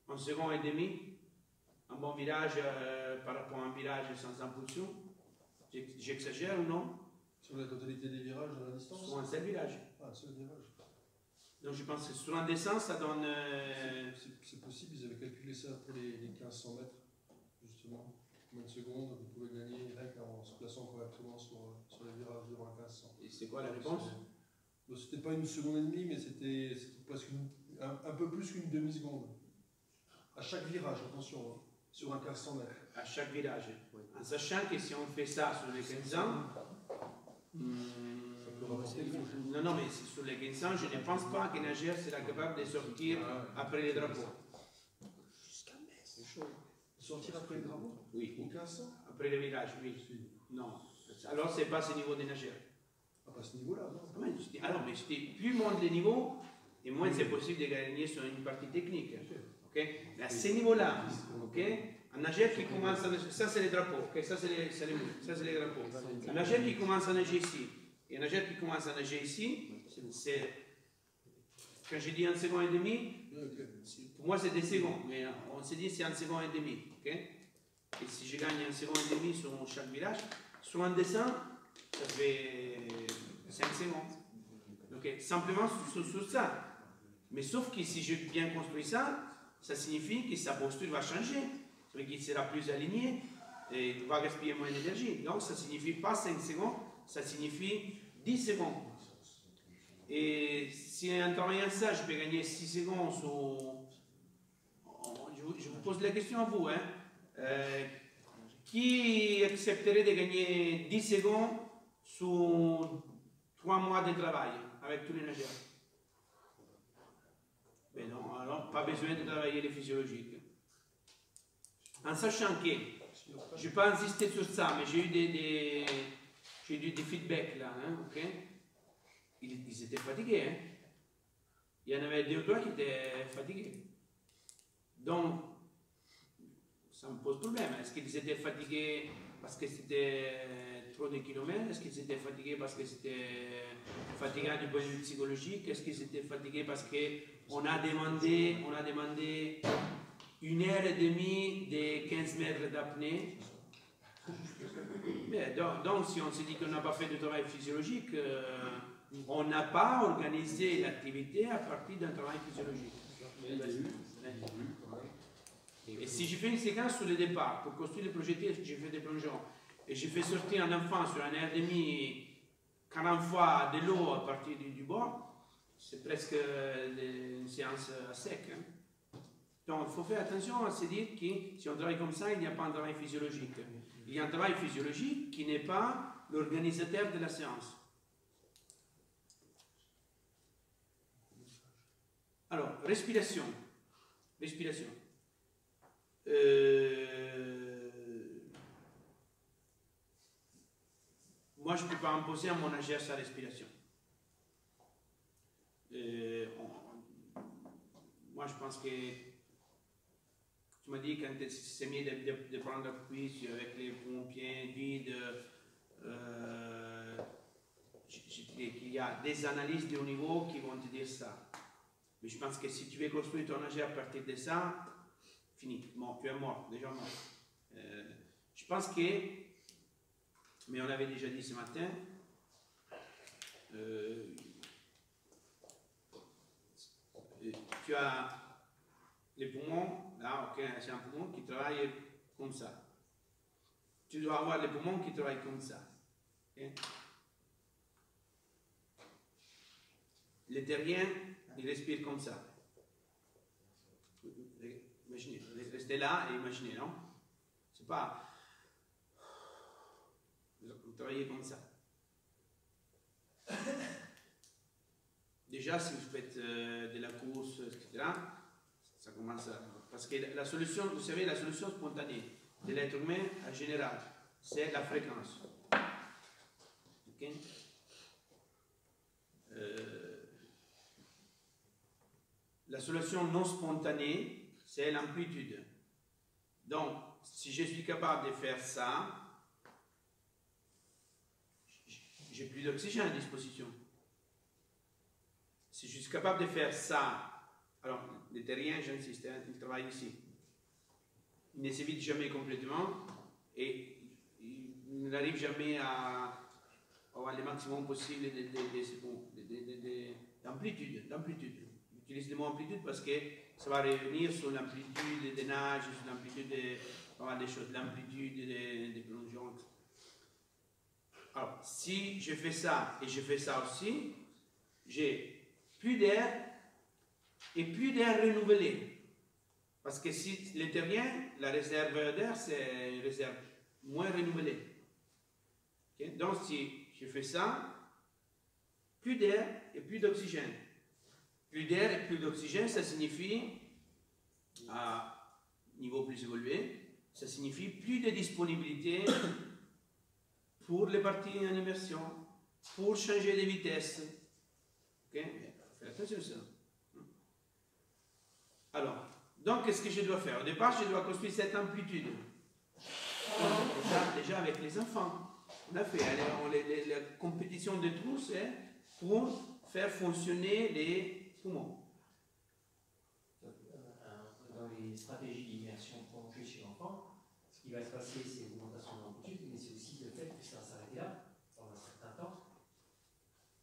1 seconde et demi, un bon virage par rapport à un virage sans impulsion, j'exagère ou non? Sur la totalité des virages dans la distance? Sur un seul virage. Ah, un seul virage. Donc je pense que sur un descente, ça donne... C'est possible, ils avaient calculé ça après les 1500 mètres, justement. Combien de secondes vous pouvez gagner en se plaçant correctement sur les virages devant 1500. Et c'est quoi la réponse? C'était pas 1 seconde et demie, mais c'était presque un peu plus qu'une demi-seconde. À chaque virage, attention, hein, sur un 1500 mètres. À chaque virage. En sachant que si on fait ça sur les 15 ans, non, mais sur les 15 ans, je ne pense pas qu'un nageur sera capable de sortir après les drapeaux. C'est chaud. Sortir après les drapeaux? Oui. Au 1500? Après les virages, oui. Non. Alors, c'est pas ce niveau des nageurs. Ah, pas ce niveau-là, non? Alors, mais plus monte les niveaux, et moins c'est possible de gagner sur une partie technique. Okay? Mais à ce niveau-là, okay? Un nageur qui commence à nager, ça c'est les drapeaux, okay? Ça c'est les drapeaux. Un nageur qui commence à nager ici, et un nageur qui commence à nager ici, c'est, quand je dis 1 seconde et demi, pour moi c'est des secondes, mais on se dit c'est 1 seconde et demi. Okay? Et si je gagne 1 seconde et demi sur chaque village, sur un dessin, ça fait 5 secondes. Okay? Simplement sur ça. Mais sauf que si j'ai bien construit ça, ça signifie que sa posture va changer. Ça veut dire qu'il sera plus aligné et il va gaspiller moins d'énergie. Donc ça ne signifie pas 5 secondes, ça signifie 10 secondes. Et si en travaillant ça, je peux gagner 6 secondes sur... Je vous pose la question à vous. Hein. Qui accepterait de gagner 10 secondes sur 3 mois de travail avec tous les nageurs? Ben non, alors pas besoin de travailler les physiologiques. En sachant que, je ne vais pas insister sur ça, mais j'ai eu des feedbacks là, hein, ok? Ils étaient fatigués, hein? Il y en avait 2 ou 3 qui étaient fatigués. Donc, ça me pose problème. Est-ce qu'ils étaient fatigués parce que c'était trop de kilomètres? Est-ce qu'ils étaient fatigués parce que c'était fatigant du point de vue psychologique? Est-ce qu'ils étaient fatigués parce qu'on a demandé 1h30 de 15 mètres d'apnée? Donc, si on se dit qu'on n'a pas fait de travail physiologique, on n'a pas organisé l'activité à partir d'un travail physiologique. Et si je fais une séquence sur le départ, pour construire le projectile, j'ai fait des plongeons, et je fais sortir un enfant sur 1h30 40 fois de l'eau à partir du bord, c'est presque une séance à sec. Hein. Donc il faut faire attention à se dire que si on travaille comme ça, il n'y a pas un travail physiologique. Il y a un travail physiologique qui n'est pas l'organisateur de la séance. Alors, respiration. Respiration. Moi, je ne peux pas imposer à mon nageur sa respiration. Moi, je pense que tu m'as dit quand tu s'est mis de prendre appui avec les poumons bien vide. Je dirais qu'il y a des analyses de haut niveau qui vont te dire ça. Mais je pense que si tu veux construire ton AG à partir de ça, fini. Bon, tu es mort, déjà mort. Je pense que, mais on avait déjà dit ce matin, tu as les poumons, là, ok, c'est un poumon qui travaille comme ça. Tu dois avoir les poumons qui travaillent comme ça. Okay? Les terriens, ils respirent comme ça. Imaginez, restez là et imaginez, non? C'est pas... Vous travaillez comme ça. Déjà, si vous faites de la course, etc., ça commence à... Parce que la solution, vous savez, la solution spontanée de l'être humain en général, c'est la fréquence. Okay? La solution non spontanée, c'est l'amplitude. Donc, si je suis capable de faire ça, j'ai plus d'oxygène à disposition. Si je suis capable de faire ça, alors les terriens, j'insiste, hein, ils travaillent ici. Ils ne s'évitent jamais complètement et ils n'arrivent jamais à avoir le maximum possible d'amplitude. J'utilise le mot amplitude parce que ça va revenir sur l'amplitude des nages, sur l'amplitude des choses, l'amplitude des plongeons. Alors, si je fais ça et je fais ça aussi, j'ai plus d'air et plus d'air renouvelé. Parce que si les terriens, la réserve d'air, c'est une réserve moins renouvelée. Okay? Donc, si je fais ça, plus d'air et plus d'oxygène. Plus d'air et plus d'oxygène, ça signifie, à niveau plus évolué, ça signifie plus de disponibilité pour les parties en immersion, pour changer de vitesse. Ok? Faites attention à ça. Alors, donc, qu'est-ce que je dois faire? Au départ, je dois construire cette amplitude. Déjà avec les enfants, on a fait la compétition de trous, c'est pour faire fonctionner les poumons. Dans les stratégies d'immersion prolongée chez l'enfant, ce qui va se passer, c'est l'augmentation de l'amplitude, mais c'est aussi le fait que ça va s'arrêter là pendant un certain temps.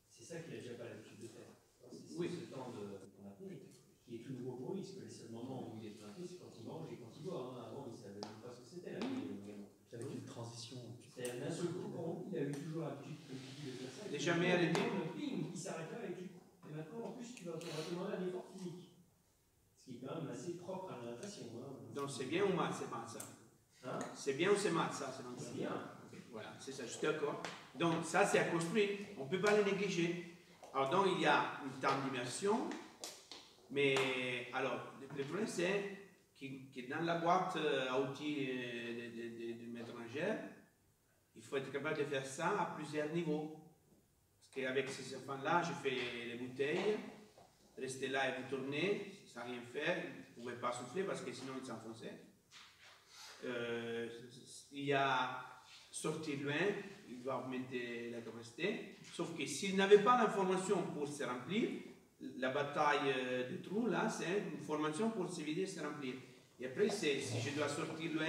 C'est ça qu'il n'a déjà pas l'habitude de faire. C'est oui. Ce temps qu'on a pris, qui est tout nouveau pour lui, parce que les seuls moments où il est planté, c'est quand il mange et quand il boit. Hein. Avant, il ne savait même pas ce que c'était la avec une transition. C'est-à-dire d'un seul coup, il a eu toujours l'habitude de faire ça. Il n'est jamais arrêté. Il s'arrête là et maintenant, en plus, tu vas demander un effort physique. Ce qui est quand même assez propre à la natation. Hein. Donc c'est bien ou mal, c'est mal ça? Hein? C'est bien ou c'est mal ça? C'est bien. Voilà, c'est ça, je suis d'accord. Donc ça, c'est à construire. On ne peut pas le négliger. Alors donc, il y a une temps d'immersion. Mais alors, le problème, c'est que dans la boîte à outils du maître nageur, il faut être capable de faire ça à plusieurs niveaux. Parce qu'avec ces enfants-là, je fais les bouteilles, rester là et vous tournez, sans rien faire, vous ne pouvez pas souffler parce que sinon ils s'enfonçaient. Il y a sortir loin, il doit augmenter la capacité, sauf que s'il n'avait pas l'information pour se remplir, la bataille du trou, là, c'est une formation pour se vider et se remplir. Et après, si je dois sortir loin,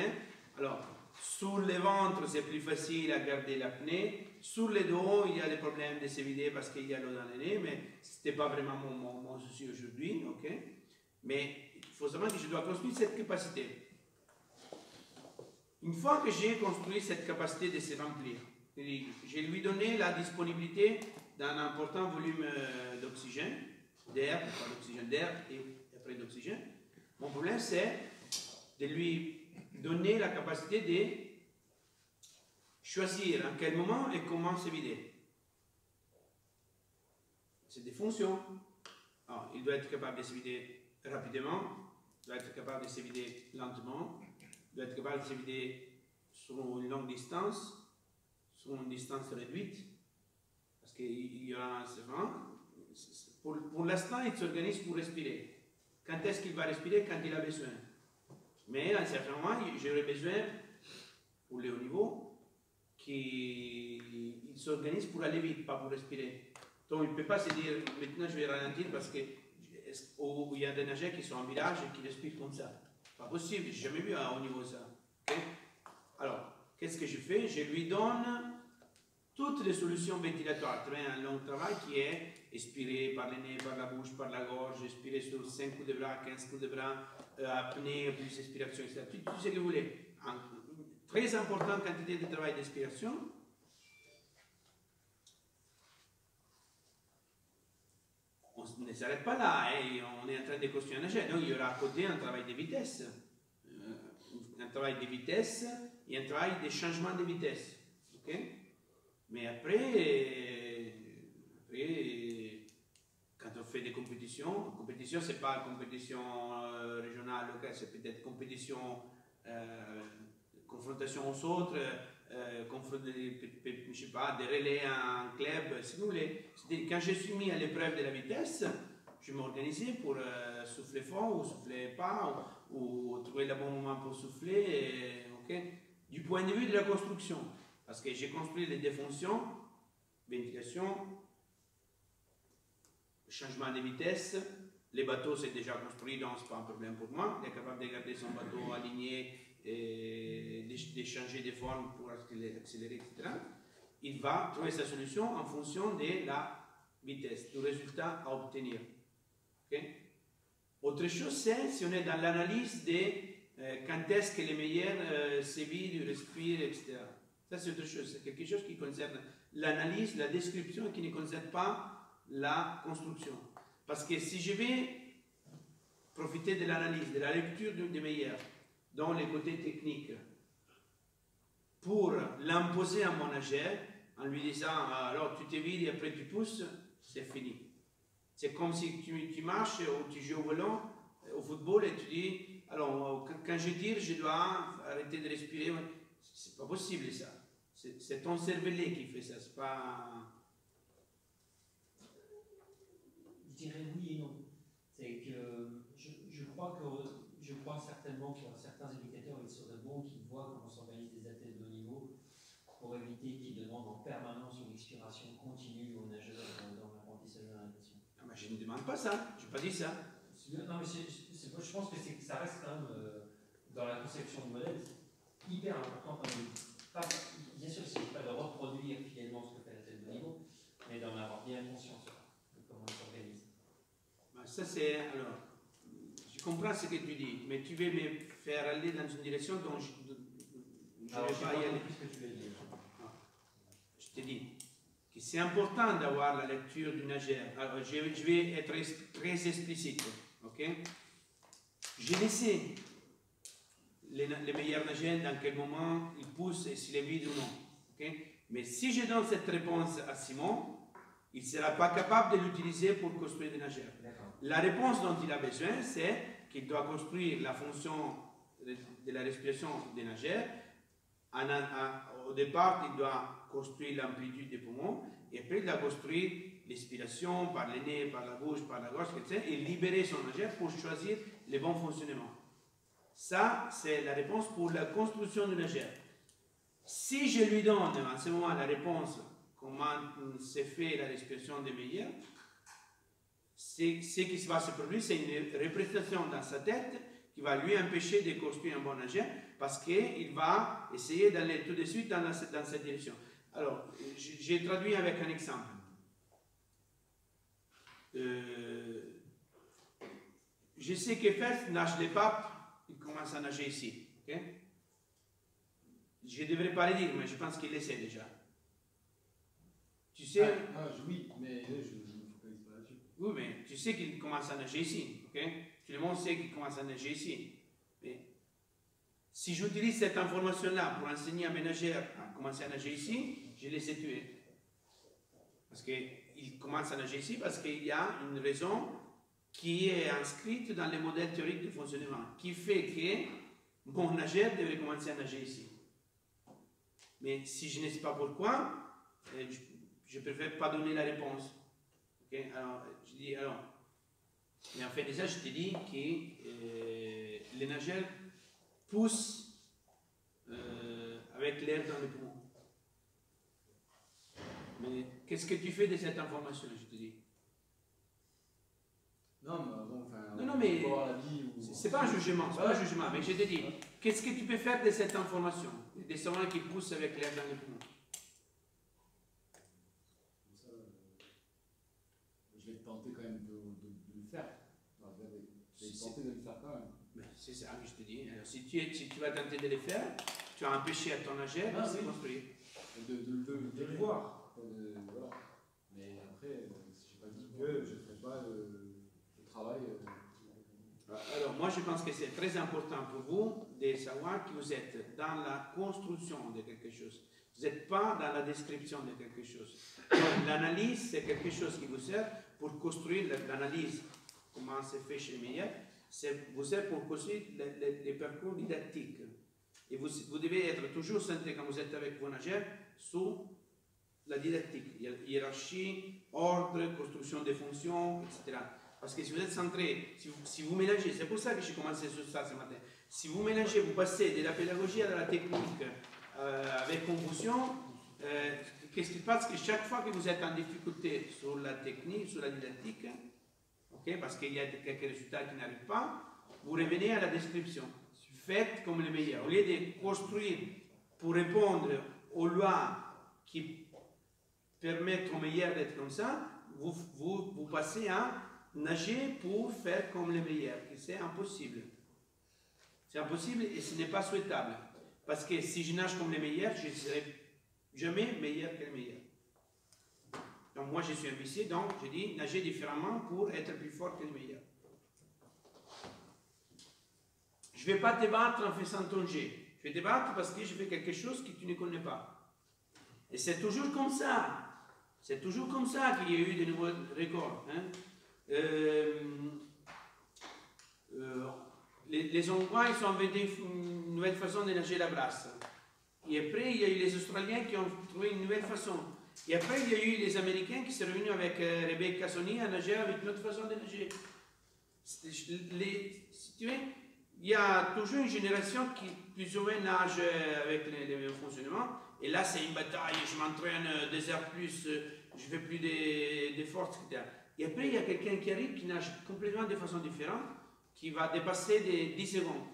alors, sur le ventre, c'est plus facile à garder l'apnée. Sur le dos, il y a des problèmes de se vider parce qu'il y a l'eau dans le nez, mais ce n'était pas vraiment mon souci aujourd'hui, ok? Mais il faut savoir que je dois construire cette capacité. Une fois que j'ai construit cette capacité de se remplir, je lui donné la disponibilité d'un important volume d'oxygène, d'air, pas d'oxygène, d'air et après d'oxygène. Mon problème, c'est de lui donner la capacité de choisir en quel moment et comment se vider. C'est des fonctions. Alors, il doit être capable de se vider rapidement, il doit être capable de se vider lentement, il doit être capable de se vider sur une longue distance, sur une distance réduite, parce qu'il y aura pour l'instant, il s'organise pour respirer. Quand est-ce qu'il va respirer? Quand il a besoin. Mais à un certain moment, j'aurai besoin, pour le haut niveau, qu'il s'organise pour aller vite, pas pour respirer. Donc il ne peut pas se dire maintenant je vais ralentir parce qu'il y a des nageurs qui sont en village et qui respirent comme ça. Pas possible, je n'ai jamais vu à haut niveau ça. Okay? Alors, qu'est-ce que je fais? Je lui donne toutes les solutions ventilatoires. Un long travail qui est expirer par le nez, par la bouche, par la gorge, expirer sur 5 coups de bras, 15 coups de bras, apnée, plus expiration, etc. Tout ce que vous voulez. Très importante quantité de travail d'expiration. On ne s'arrête pas là, on est en train de construire un nageur. Donc il y aura à côté un travail de vitesse. Un travail de vitesse et un travail de changement de vitesse. Okay? Mais après, quand on fait des compétitions, ce n'est pas compétition régionale, locale, c'est peut-être compétition, confrontation aux autres, je sais pas, des relais en club, si vous voulez. Quand je suis mis à l'épreuve de la vitesse, je m'organisais pour souffler fort ou souffler pas, ou trouver le bon moment pour souffler. Okay? Du point de vue de la construction, parce que j'ai construit les deux fonctions, ventilation, changement de vitesse. Les bateaux, c'est déjà construit, donc ce n'est pas un problème pour moi. Il est capable de garder son bateau aligné et de changer de forme pour accélérer, etc. Il va trouver sa solution en fonction de la vitesse, du résultat à obtenir. Okay? Autre chose, c'est si on est dans l'analyse de quand est-ce que les meilleurs se vident, respirent, etc. Ça, c'est autre chose. C'est quelque chose qui concerne l'analyse, la description, qui ne concerne pas la construction. Parce que si je vais profiter de l'analyse, de la lecture des meilleurs, dans les côtés techniques, pour l'imposer à mon nageur, en lui disant alors tu te vides et après tu pousses, c'est fini. C'est comme si tu marches ou tu joues au volant, au football et tu dis alors quand je tire, je dois arrêter de respirer. C'est pas possible ça. C'est ton cervelet qui fait ça. C'est pas. Je dirais oui et non. C'est que je crois certainement qu'il y a certains éducateurs, ils seraient bons qui voient comment s'organisent des athlètes de haut niveau pour éviter qu'ils demandent en permanence une expiration continue aux nageurs dans l'apprentissage de la natation. Ah ben je ne demande pas ça, je n'ai pas dit ça. Non, mais je pense que ça reste quand même dans la conception du modèle hyper important. Bien sûr, il ne s'agit pas de reproduire finalement ce que fait l'athlète de haut niveau, mais d'en avoir bien conscience de comment il s'organise. Ben ça c'est alors. Je comprends ce que tu dis, mais tu veux me faire aller dans une direction dont je ne vais pas y aller. Je te dis que c'est important d'avoir la lecture du nageur. Alors, je vais être très explicite. Okay? Je le sais, les meilleurs nageurs, dans quel moment ils poussent et s'il est vide ou non. Okay? Mais si je donne cette réponse à Simon, il ne sera pas capable de l'utiliser pour construire des nageurs. La réponse dont il a besoin, c'est qu'il doit construire la fonction de la respiration des nageurs. Au départ, il doit construire l'amplitude des poumons, et après il doit construire l'expiration par le nez, par la bouche, par la gorge, etc., et libérer son nageur pour choisir le bon fonctionnement. Ça, c'est la réponse pour la construction du nageur. Si je lui donne en ce moment la réponse, comment se fait la respiration des meilleurs, ce qui va se produire, c'est une représentation dans sa tête qui va lui empêcher de construire un bon nageur parce qu'il va essayer d'aller tout de suite dans cette direction. Alors, j'ai traduit avec un exemple. Je sais que Fels nage les papes, il commence à nager ici. Okay? Je ne devrais pas le dire, mais je pense qu'il le sait déjà. Tu sais. Oui, mais je ne focalise pas là-dessus. Oui, mais tu sais qu'il commence à nager ici. Okay? Tout le monde sait qu'il commence à nager ici. Mais si j'utilise cette information-là pour enseigner à mes nageurs à commencer à nager ici, je les ai tués. Parce qu'ils commencent à nager ici parce qu'il y a une raison qui est inscrite dans les modèles théoriques de fonctionnement, qui fait que mon nageur devrait commencer à nager ici. Mais si je ne sais pas pourquoi, je préfère pas donner la réponse. Okay? Alors, je dis, alors, mais en fait, déjà, je te dis que les nageurs poussent avec l'air dans les poumons. Mais qu'est-ce que tu fais de cette information, je te dis? Non, mais bon, enfin, Non, mais ou... c'est pas un jugement, c'est pas un jugement, mais je te dis, qu'est-ce que tu peux faire de cette information? Des saumons qui poussent avec l'air dans les poumons. Ça, je vais tenter quand même de le faire. Je vais tenter de le faire quand même. C'est ça que je te dis. Alors, si tu vas tenter de le faire, tu as empêché à ton nageur de se construire. De le voir. Voilà. Mais après, je n'ai pas dit que je ne ferai pas le travail. Alors, moi, je pense que c'est très important pour vous de savoir que vous êtes dans la construction de quelque chose. Vous n'êtes pas dans la description de quelque chose. L'analyse, c'est quelque chose qui vous sert pour construire l'analyse, comment c'est fait chez Meyer, vous sert pour construire les parcours didactiques. Et vous devez être toujours centré, quand vous êtes avec vos nageurs, sur la didactique, hiérarchie, ordre, construction des fonctions, etc. Parce que si vous êtes centré, si vous mélangez, c'est pour ça que j'ai commencé sur ça ce matin, si vous mélangez, vous passez de la pédagogie à la technique avec confusion, qu'est-ce qui se passe? Que chaque fois que vous êtes en difficulté sur la technique, sur la didactique, okay, parce qu'il y a quelques résultats qui n'arrivent pas, vous revenez à la description. Faites comme les meilleurs. Au lieu de construire pour répondre aux lois qui permettent aux meilleurs d'être comme ça, vous passez à nager pour faire comme les meilleurs. C'est impossible. C'est impossible et ce n'est pas souhaitable. Parce que si je nage comme les meilleurs, je ne serai jamais meilleur que les meilleurs. Donc moi je suis ambitieux, donc je dis nager différemment pour être plus fort que les meilleurs. Je ne vais pas te battre en faisant ton jet. Je vais te battre parce que je fais quelque chose que tu ne connais pas. Et c'est toujours comme ça. C'est toujours comme ça qu'il y a eu de nouveaux records. Hein. Les Hongrois, ils ont inventé une nouvelle façon de nager la brasse. Et après, il y a eu les Australiens qui ont trouvé une nouvelle façon. Et après, il y a eu les Américains qui sont revenus avec Rebecca Soni à nager avec une autre façon de nager. Si tu veux, il y a toujours une génération qui plus ou moins nage avec les mêmes fonctionnements. Et là, c'est une bataille, je m'entraîne 2 heures plus, je fais plus d'efforts, etc. Et après, il y a quelqu'un qui arrive, qui nage complètement de façon différente, qui va dépasser des 10 secondes.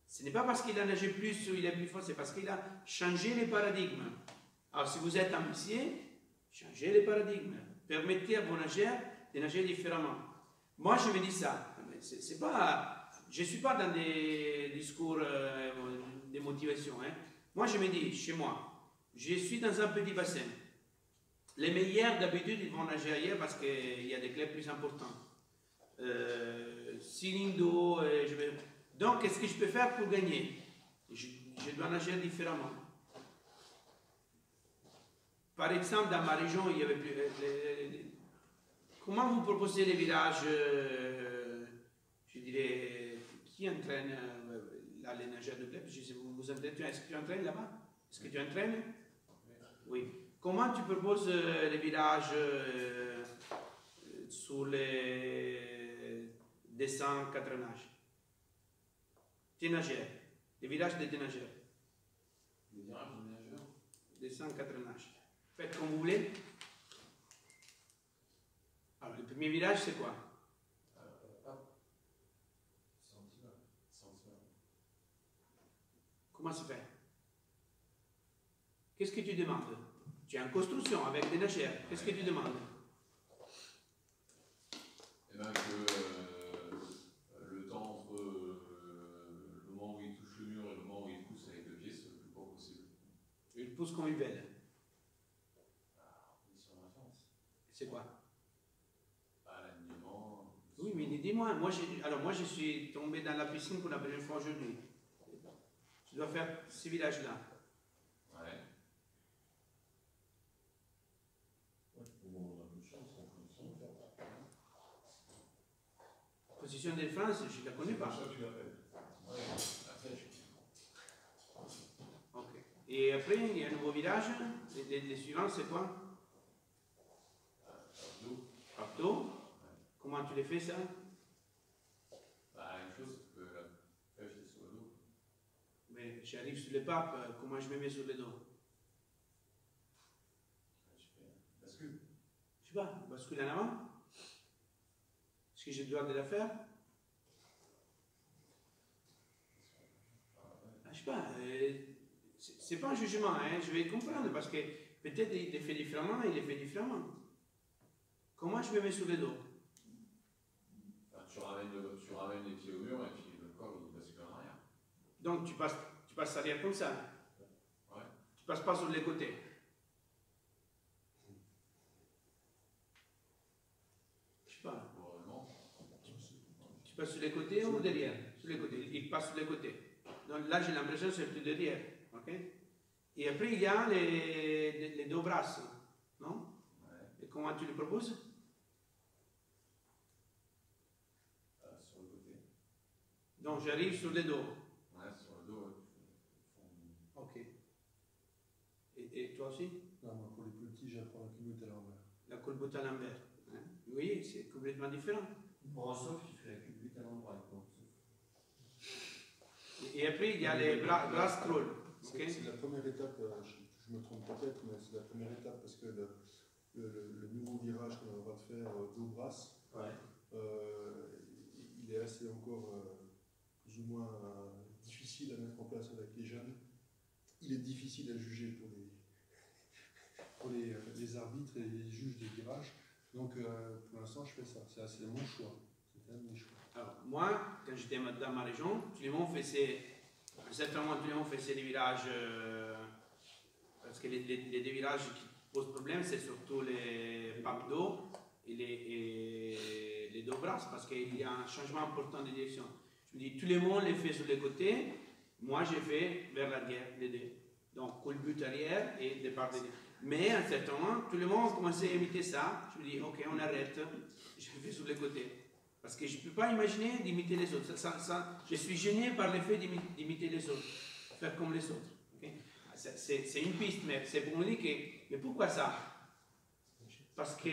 Ce n'est pas parce qu'il a nagé plus ou il est plus fort, c'est parce qu'il a changé les paradigmes. Alors, si vous êtes ambitieux, changez les paradigmes. Permettez à vos nageurs de nager différemment. Moi, je me dis ça. C'est pas, je ne suis pas dans des discours de motivation. Hein. Moi, je me dis, chez moi, je suis dans un petit bassin. Les meilleurs, d'habitude, ils vont nager ailleurs parce qu'il y a des clubs plus importants. Cylindro, donc, qu'est-ce que je peux faire pour gagner? Je dois nager différemment. Par exemple, dans ma région, il y avait plus... comment vous proposez les virages, je dirais, qui entraîne là, les nageurs de club? Est-ce que tu entraînes là-bas? Est-ce que tu entraînes? Oui. Comment tu proposes les virages sur les dessins 4 nages? Tes nageurs. Les virages de tes nageurs. Les virages de nageurs? Dessins 4 nages. Faites comme vous voulez. Alors, le premier virage, c'est quoi? Comment se fait? Qu'est-ce que tu demandes? Tu es en construction avec des nageurs. Qu'est-ce que tu demandes? Eh bien que le temps entre le moment où il touche le mur et le moment où il pousse avec le pied soit le plus court possible. Il pousse comme une belle. On est sur la référence. C'est quoi? L'alignement. Oui, mais dis-moi. Moi, je suis tombé dans la piscine pour la première fois aujourd'hui. Je dois faire ces villages-là. Ouais. Position de France, je ne la connais pas. Ça, tu l'appelles. Ouais, après, Ok. Et après, il y a un nouveau village. Les suivants, c'est quoi? Partout. Comment tu les fais, ça? la même chose que la pêche est sur le dos. Mais j'arrive sur les papes, comment je me mets sur le dos? Tu fais pas, basculer en avant. Est-ce que j'ai le droit de la faire? Je sais pas, c'est pas un jugement, hein, je vais comprendre, parce que peut-être il les fait différemment, il les fait différemment. Comment je me mets sur le dos? Enfin, tu ramènes les pieds au mur et puis le corps il bascule en arrière. Donc tu passes arrière comme ça. Ouais. Tu passes pas sur les côtés. Je sais pas. Non. Tu passes sur les côtés ou derrière? Sur les côtés. Il passe sur les côtés. Donc là j'ai l'impression que c'est plus derrière. Ok? Et après il y a les deux bras. Non? Ouais. Et comment tu les proposes? Sur le côté. Donc j'arrive sur les dos. Ouais, sur le dos. Ok. Et toi aussi? Non, moi, pour les plus petits, j'apprends la culbute à l'envers. La culbute à l'envers. Hein? Oui, c'est complètement différent. Pour un soft, tu fais la culbute à l'endroit. Et après, il y a les bras scroll. Okay? C'est la première étape, je me trompe peut-être, mais c'est la première étape parce que le nouveau virage qu'on a le droit de faire dos brasse, il est assez encore plus ou moins difficile à mettre en place avec les jeunes. Il est difficile à juger pour les arbitres et les juges des virages. Donc pour l'instant, je fais ça. C'est mon choix. C'est un de mes choix. Alors, moi, quand j'étais dans ma région, tout le monde faisait, certainement tout le monde faisait des virages, parce que les deux virages qui posent problème, c'est surtout les papes d'eau et les deux bras, parce qu'il y a un changement important de direction. Je me dis, tout le monde les fait sur les côtés, moi j'ai fait vers l'arrière, les deux. Donc, culbute arrière et départ derrière. Mais à un certain moment, tout le monde commençait à imiter ça. Je me dis, ok, on arrête, je fais sur les côtés. Parce que je ne peux pas imaginer d'imiter les autres. Je suis gêné par le fait d'imiter les autres. Faire comme les autres. Okay? C'est une piste, mais c'est pour me dire que... Mais pourquoi ça? Parce que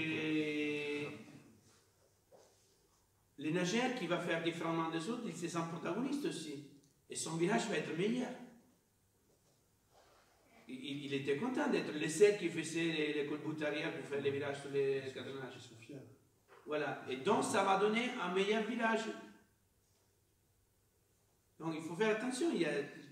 le nageur qui va faire différemment des autres, il se sent protagoniste aussi. Et son virage va être meilleur. Il était content d'être le seul qui faisait les culbutes arrière pour faire les virages sur les cadenages. Ils sont fiers. Voilà, et donc ça va donner un meilleur virage. Donc il faut faire attention, il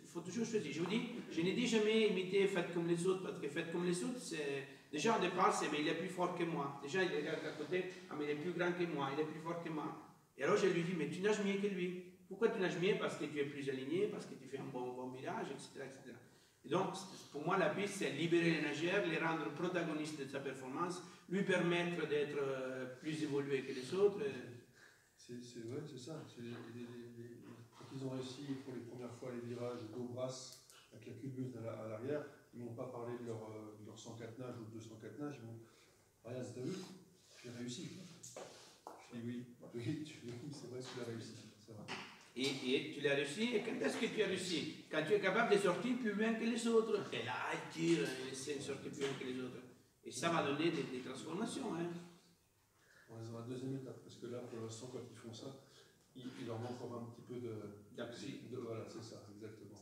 faut toujours choisir. Je vous dis, je n'ai dit jamais imiter, faites comme les autres, parce que faites comme les autres, c'est déjà au départ, c'est mais il est plus fort que moi. Déjà il regarde à côté, ah mais il est plus grand que moi, il est plus fort que moi. Et alors je lui dis, mais tu nages mieux que lui. Pourquoi tu nages mieux? Parce que tu es plus aligné, parce que tu fais un bon virage, etc., etc. Et donc, pour moi, la piste, c'est libérer les nageurs, les rendre protagonistes de sa performance, lui permettre d'être plus évolué que les autres. C'est vrai, c'est ça. Quand ils ont réussi pour les premières fois les virages dos brasse avec la culbute à l'arrière, ils ne m'ont pas parlé de leur 104 nages ou de 204 nages. Ils m'ont dit, regarde, t'as vu? J'ai réussi. Je dis oui, c'est vrai que tu as réussi. C'est vrai. Et tu l'as réussi, et quand est-ce que tu as réussi? Quand tu es capable de sortir plus loin que les autres. Et là, il tire, il essaie de sortir plus loin que les autres. Et ça va donner des transformations. Hein. On est dans la deuxième étape, parce que là, pour l'instant, quand ils font ça, il leur manque encore un petit peu d'appui. Voilà, c'est ça, exactement.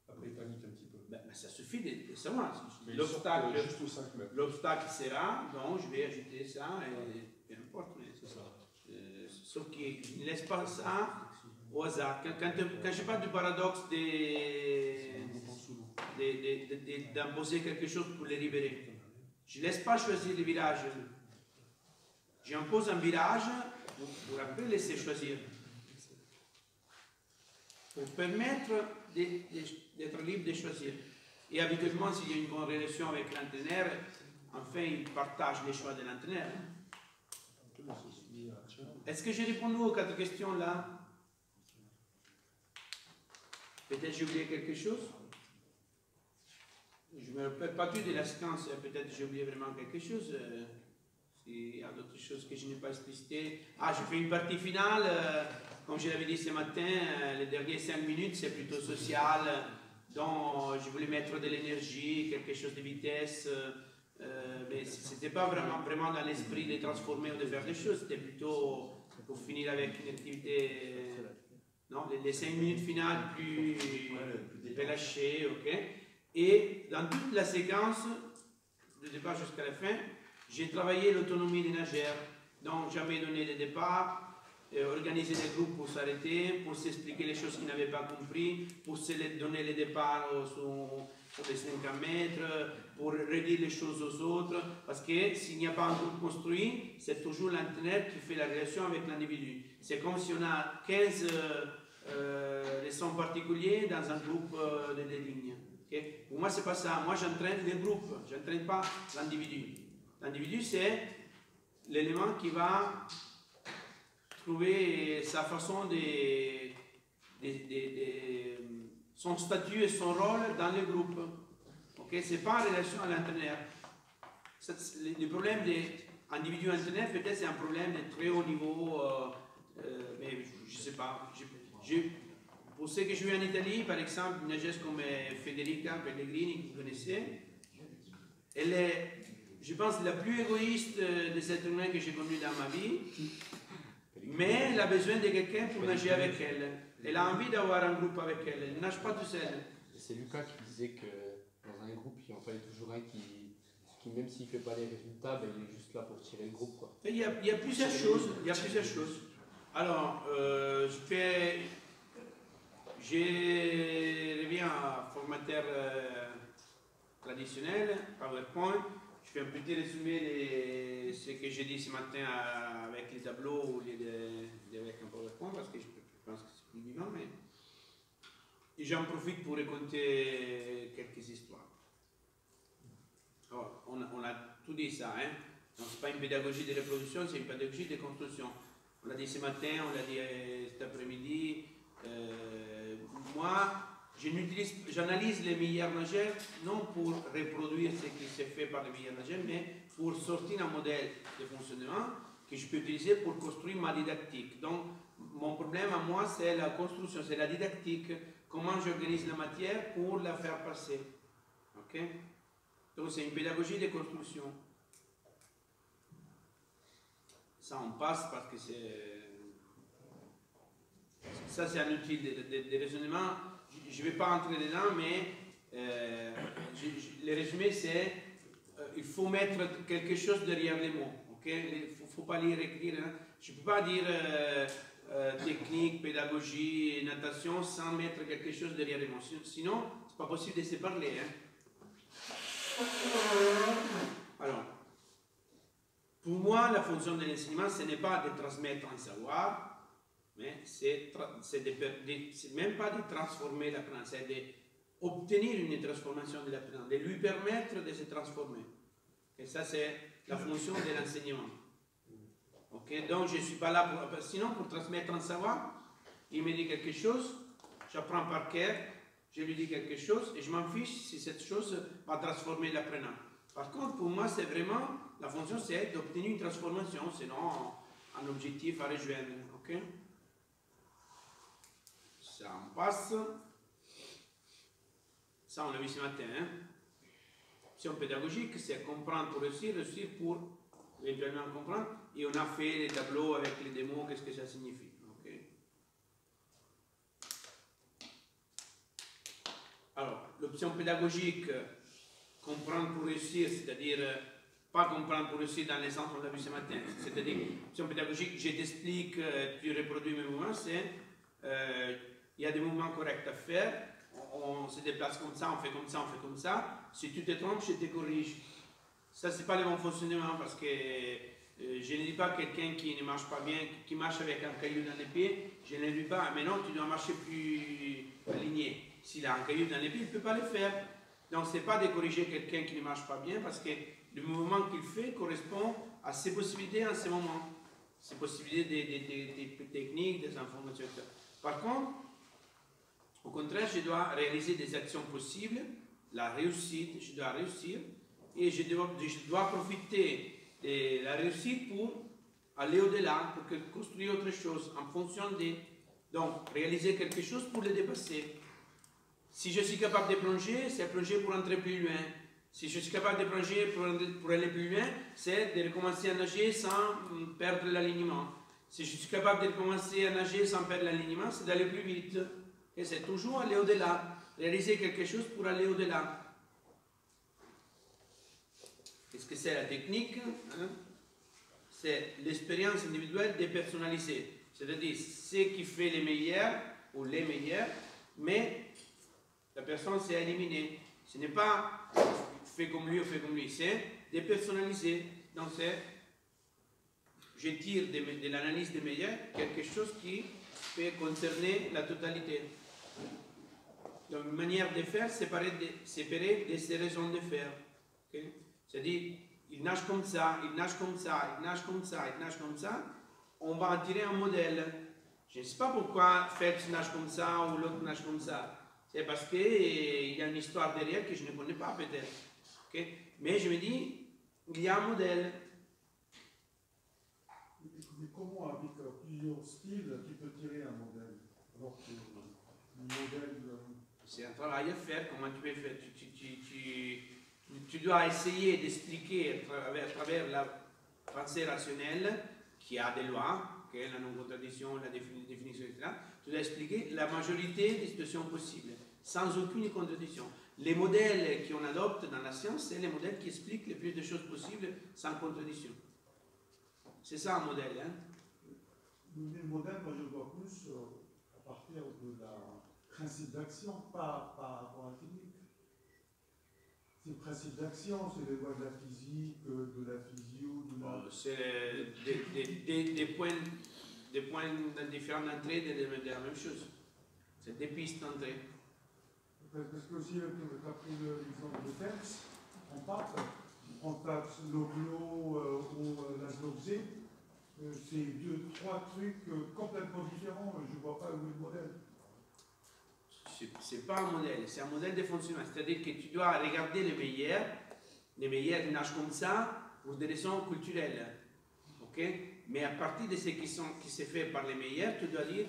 Après, ils paniquent un petit peu. Ben, ça suffit de savoir. L'obstacle, juste aux 5 mètres. L'obstacle sera, donc je vais ajouter ça, et peu importe. C'est ça. Sauf qu'ils ne laissent pas ça au hasard. Quand je parle du paradoxe d'imposer quelque chose pour les libérer, je ne laisse pas choisir les virages. J'impose un virage pour après laisser choisir. Pour permettre d'être libre de choisir. Et habituellement, s'il y a une bonne relation avec l'entraîneur, enfin, il partage les choix de l'entraîneur. Est-ce que j'ai répondu aux 4 questions là? Peut-être j'ai oublié quelque chose. Je ne me rappelle pas tout de la séquence, peut-être j'ai oublié vraiment quelque chose. S'il y a d'autres choses que je n'ai pas explicitées. Ah, je fais une partie finale, comme je l'avais dit ce matin, les dernières 5 minutes, c'est plutôt social. Donc, je voulais mettre de l'énergie, quelque chose de vitesse. Mais ce n'était pas vraiment dans l'esprit de transformer ou de faire des choses, c'était plutôt pour finir avec une activité. Non, les 5 minutes finales plus relâchées, ok. Et dans toute la séquence, de départ jusqu'à la fin, J'ai travaillé l'autonomie des nageurs, donc jamais donné le départ, organiser des groupes pour s'arrêter, pour s'expliquer les choses qu'ils n'avaient pas compris, pour se donner le départ sur les 50 mètres, pour redire les choses aux autres, parce que s'il n'y a pas un groupe construit, c'est toujours l'entraîneur qui fait la relation avec l'individu. C'est comme si on a 15 leçons particuliers dans un groupe de lignes. Okay? Pour moi, c'est pas ça. Moi, j'entraîne les groupes, je n'entraîne pas l'individu. L'individu, c'est l'élément qui va trouver sa façon son statut et son rôle dans le groupe. Okay? Ce n'est pas en relation à l'entraîneur. Le problème des individus-entraîneurs, peut-être c'est un problème de très haut niveau, mais je ne sais pas. Pour ceux que je vis en Italie, par exemple, une nageuse comme Federica Pellegrini, que vous connaissez, elle est, je pense, la plus égoïste des êtres humains que j'ai connus dans ma vie, mais elle a besoin de quelqu'un pour nager avec elle. Elle a envie d'avoir un groupe avec elle, elle ne nage pas tout seul. C'est Lucas qui disait que dans un groupe, il en fallait toujours un qui même s'il ne fait pas les résultats, ben, il est juste là pour tirer le groupe, quoi. Il y a plusieurs choses. Il y a plusieurs choses. Alors, je reviens à formateur traditionnel, PowerPoint. Je fais un petit résumé de ce que j'ai dit ce matin avec les tableaux ou avec un PowerPoint, parce que je pense que c'est plus vivant, mais j'en profite pour raconter quelques histoires. Alors, on a tout dit ça, hein. Donc, ce n'est pas une pédagogie de reproduction, c'est une pédagogie de construction. On l'a dit ce matin, on l'a dit cet après-midi. Moi, j'analyse les meilleurs nageurs, non pour reproduire ce qui s'est fait par les meilleurs nageurs, mais pour sortir un modèle de fonctionnement que je peux utiliser pour construire ma didactique. Donc, mon problème à moi, c'est la construction, c'est la didactique. Comment j'organise la matière pour la faire passer. Ok? Donc, c'est une pédagogie de construction. Ça, on passe parce que c'est... Ça, c'est un outil de raisonnement. Je ne vais pas entrer dedans, mais le résumé, c'est il faut mettre quelque chose derrière les mots. Okay? Il ne faut pas lire, écrire. Hein. Je ne peux pas dire technique, pédagogie, natation sans mettre quelque chose derrière les mots. Sinon, ce n'est pas possible de se parler. Hein. Alors, pour moi, la fonction de l'enseignement, ce n'est pas de transmettre un savoir, mais c'est même pas de transformer l'apprenant, c'est d'obtenir une transformation de l'apprenant, de lui permettre de se transformer. Et ça, c'est la fonction de l'enseignement. Okay? Donc, je ne suis pas là sinon pour transmettre un savoir. Il me dit quelque chose, j'apprends par cœur, je lui dis quelque chose et je m'en fiche si cette chose va transformer l'apprenant. Par contre, pour moi, c'est vraiment, la fonction, c'est d'obtenir une transformation, sinon un objectif à rejoindre. Okay? Ça, on passe. Ça, on l'a vu ce matin. Hein? Option pédagogique, c'est comprendre pour réussir, réussir pour éventuellement comprendre. Et on a fait les tableaux avec les démos, qu'est-ce que ça signifie. Okay? Alors, l'option pédagogique, comprendre pour réussir, c'est-à-dire pas comprendre pour réussir dans les sens qu'on a vu ce matin. C'est-à-dire, l'option pédagogique, je t'explique, tu reproduis mes mouvements, c'est il y a des mouvements corrects à faire, on se déplace comme ça, on fait comme ça, on fait comme ça. Si tu te trompes, je te corrige. Ça, c'est pas le bon fonctionnement parce que je ne dis pas quelqu'un qui ne marche pas bien, qui marche avec un caillou dans les pieds, je ne lui dis pas, mais non, tu dois marcher plus aligné. S'il a un caillou dans les pieds, il ne peut pas le faire. Donc, ce n'est pas de corriger quelqu'un qui ne marche pas bien parce que le mouvement qu'il fait correspond à ses possibilités en ce moment. Ses possibilités des techniques, des informations, etc. Par contre, au contraire, je dois réaliser des actions possibles, la réussite, je dois réussir et je dois profiter de la réussite pour aller au-delà, pour construire autre chose en fonction de... Donc, réaliser quelque chose pour le dépasser. Si je suis capable de plonger, c'est plonger pour entrer plus loin. Si je suis capable de plonger pour aller plus loin, c'est de recommencer à nager sans perdre l'alignement. Si je suis capable de recommencer à nager sans perdre l'alignement, c'est d'aller plus vite. Et c'est toujours aller au-delà, réaliser quelque chose pour aller au-delà. Est-ce que c'est la technique, hein, c'est l'expérience individuelle dépersonnalisée. C'est-à-dire ce qui fait les meilleurs ou les meilleurs, mais la personne s'est éliminée. Ce n'est pas fait comme lui ou fait comme lui, c'est dépersonnalisé. Donc c'est, je tire de l'analyse des meilleurs quelque chose qui peut concerner la totalité. Donc une manière de faire séparée de ses raisons de faire. Okay? C'est-à-dire, il nage comme ça, il nage comme ça, il nage comme ça, il nage comme ça, on va en tirer un modèle. Je ne sais pas pourquoi Phelps nage comme ça ou l'autre nage comme ça. C'est parce qu'il y a une histoire derrière que je ne connais pas peut-être. Okay? Mais je me dis, il y a un modèle. Mais comment, avec plusieurs styles, tu peux tirer un modèle? Alors que le modèle... C'est un travail à faire. Comment tu peux faire? Tu dois essayer d'expliquer à travers la pensée rationnelle qui a des lois, okay, la non-contradiction, la définition, etc. Tu dois expliquer la majorité des situations possibles, sans aucune contradiction. Les modèles qu'on adopte dans la science, c'est les modèles qui expliquent le plus de choses possibles sans contradiction. C'est ça un modèle. Hein? Le modèle, moi je vois plus à partir de la principe d'action, pas rapport à la technique. C'est le principe d'action, c'est les lois de la physique, de la physio, de la... C'est des points différents d'entrée de la même chose. C'est des pistes d'entrée. Parce que aussi, tu as pris l'exemple de Phelps, on part, on tape l'oglo ou la Zlobzé, c'est 2-3 trucs complètement différents, je ne vois pas où est le modèle. C'est pas un modèle, c'est un modèle de fonctionnement. C'est-à-dire que tu dois regarder les meilleurs qui nagent comme ça pour des raisons culturelles. Okay? Mais à partir de ce qui se fait par les meilleurs, tu dois dire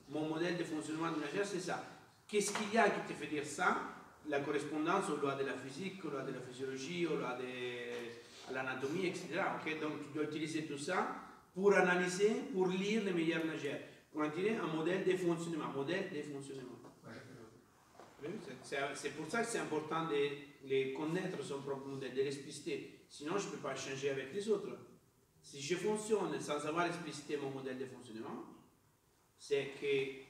mon modèle de fonctionnement du nageur, c'est ça. Qu'est-ce qu'il y a qui te fait dire ça? La correspondance aux lois de la physique, aux lois de la physiologie, aux lois de l'anatomie, etc. Okay? Donc tu dois utiliser tout ça pour analyser, pour lire les meilleurs nageurs, pour en tirer un modèle de fonctionnement. C'est pour ça que c'est important de connaître son propre modèle, de l'expliciter. Sinon, je ne peux pas changer avec les autres. Si je fonctionne sans avoir explicité mon modèle de fonctionnement, c'est qu'il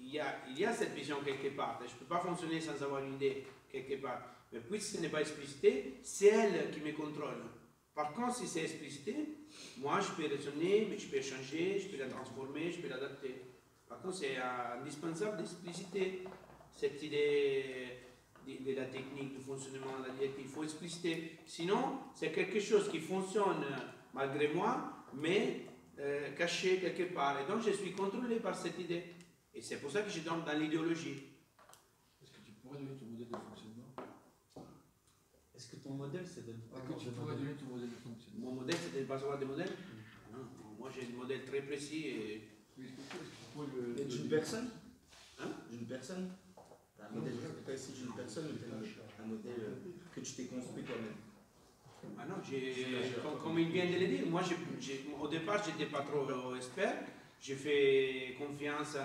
y a cette vision quelque part. Je ne peux pas fonctionner sans avoir une idée quelque part. Mais puisque ce n'est pas explicité, c'est elle qui me contrôle. Par contre, si c'est explicité, moi je peux raisonner, mais je peux changer, je peux la transformer, je peux l'adapter. Par contre, c'est indispensable d'expliciter cette idée de la technique, du fonctionnement, il faut expliciter. Sinon, c'est quelque chose qui fonctionne malgré moi, mais caché quelque part. Et donc, je suis contrôlé par cette idée. Et c'est pour ça que je tombe dans l'idéologie. Est-ce que tu pourrais donner ton modèle de fonctionnement? Est-ce que ton modèle, c'est de ne pas avoir de pourrais modèle? donner ton modèle de fonctionnement? Mon modèle, c'est de ne pas avoir de modèle? Non, moi, j'ai un modèle très précis. Et... D'une personne? Hein? D'une personne? Un modèle précis d'une personne ou un modèle que tu t'es construit toi-même? Ah non, comme il vient de le dire, moi au départ je n'étais pas trop expert, j'ai fait confiance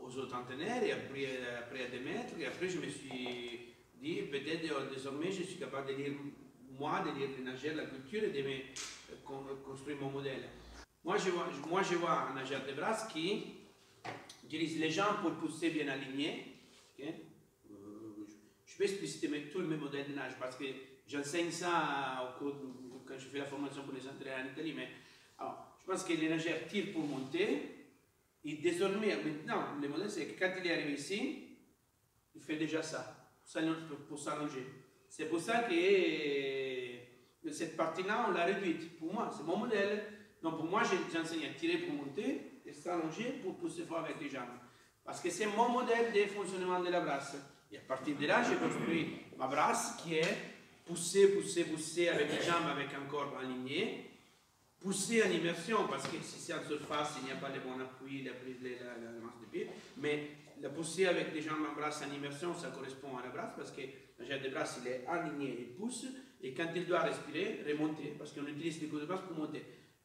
aux autres entraîneurs et après à des maîtres, et après je me suis dit peut-être désormais je suis capable de lire les nageurs, la culture et de me construire mon modèle. Moi je vois un nageur de brasse qui utilise les jambes pour pousser bien aligné. Okay? Je peux expliciter tous mes modèles de nage parce que j'enseigne ça au cours quand je fais la formation pour les entraîneurs en Italie. Mais alors, je pense que les nageurs tirent pour monter. Et désormais, maintenant, le modèle c'est que quand il est arrivé ici, il fait déjà ça pour s'allonger. C'est pour ça que cette partie-là, on l'a réduite. Pour moi, c'est mon modèle. Donc pour moi, j'enseigne à tirer pour monter et s'allonger pour pousser fort avec les jambes. Parce que c'est mon modèle de fonctionnement de la brasse. Et à partir de là, j'ai construit ma brasse qui est pousser avec les jambes, avec un corps aligné, pousser en immersion, parce que si c'est en surface, il n'y a pas le bon appui, la masse de pied, mais la pousser avec les jambes en brasse en immersion, ça correspond à la brasse, parce que le nageur de brasse, il est aligné, il pousse, et quand il doit respirer, remonter, parce qu'on utilise les coups de brasse pour monter.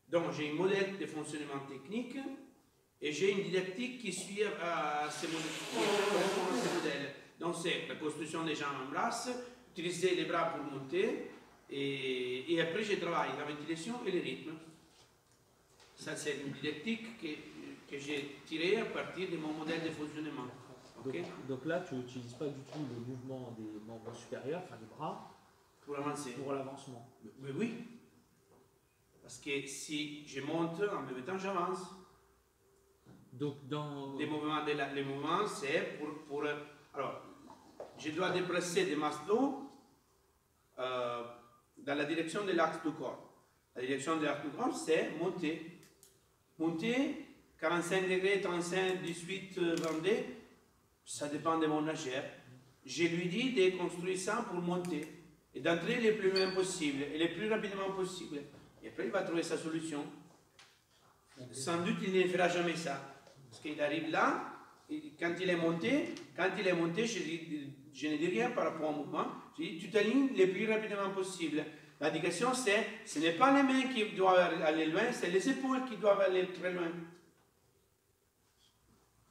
Donc j'ai un modèle de fonctionnement technique, et j'ai une didactique qui suit ces modèles. Donc c'est la construction des jambes en brasse, utiliser les bras pour monter, Et après, je travaille la ventilation et le rythme. Ça, c'est une didactique que j'ai tirée à partir de mon modèle de fonctionnement. Okay? Donc là, tu n'utilises pas du tout le mouvement des membres supérieurs, enfin des bras, pour avancer. Pour l'avancement. Mais oui. Parce que si je monte, en même temps, j'avance. Donc dans... Les mouvements, c'est pour... Alors, je dois déplacer des masses d'eau dans la direction de l'axe du corps. La direction de l'axe du corps, c'est monter. Monter, 45 degrés, 35, 18, 22, ça dépend de mon nageur. Je lui dis de construire ça pour monter et d'entrer le plus loin possible et le plus rapidement possible. Et après, il va trouver sa solution. Sans doute, il ne fera jamais ça. Parce qu'il arrive là, et quand il est monté, je ne dis rien par rapport au mouvement. Je dis, tu t'alignes le plus rapidement possible. L'indication, c'est, ce n'est pas les mains qui doivent aller loin, c'est les épaules qui doivent aller très loin.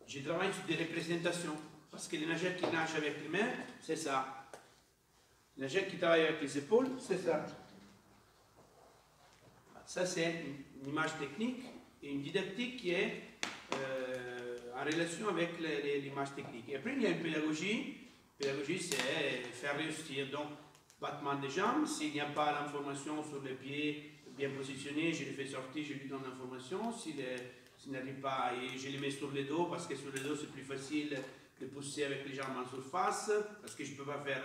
Je travaille sur des représentations. Parce que les nageurs qui nagent avec les mains, c'est ça. Les nageurs qui travaillent avec les épaules, c'est ça. Ça, c'est une image technique et une didactique qui est en relation avec l'image technique. Et après, il y a une pédagogie. Pédagogie, c'est faire réussir. Donc, battement des jambes. S'il n'y a pas l'information sur les pieds bien positionnés, je les fais sortir, je lui donne l'information. S'il n'arrive pas, et je les mets sur le dos, parce que sur le dos, c'est plus facile de pousser avec les jambes en surface, parce que je ne peux pas faire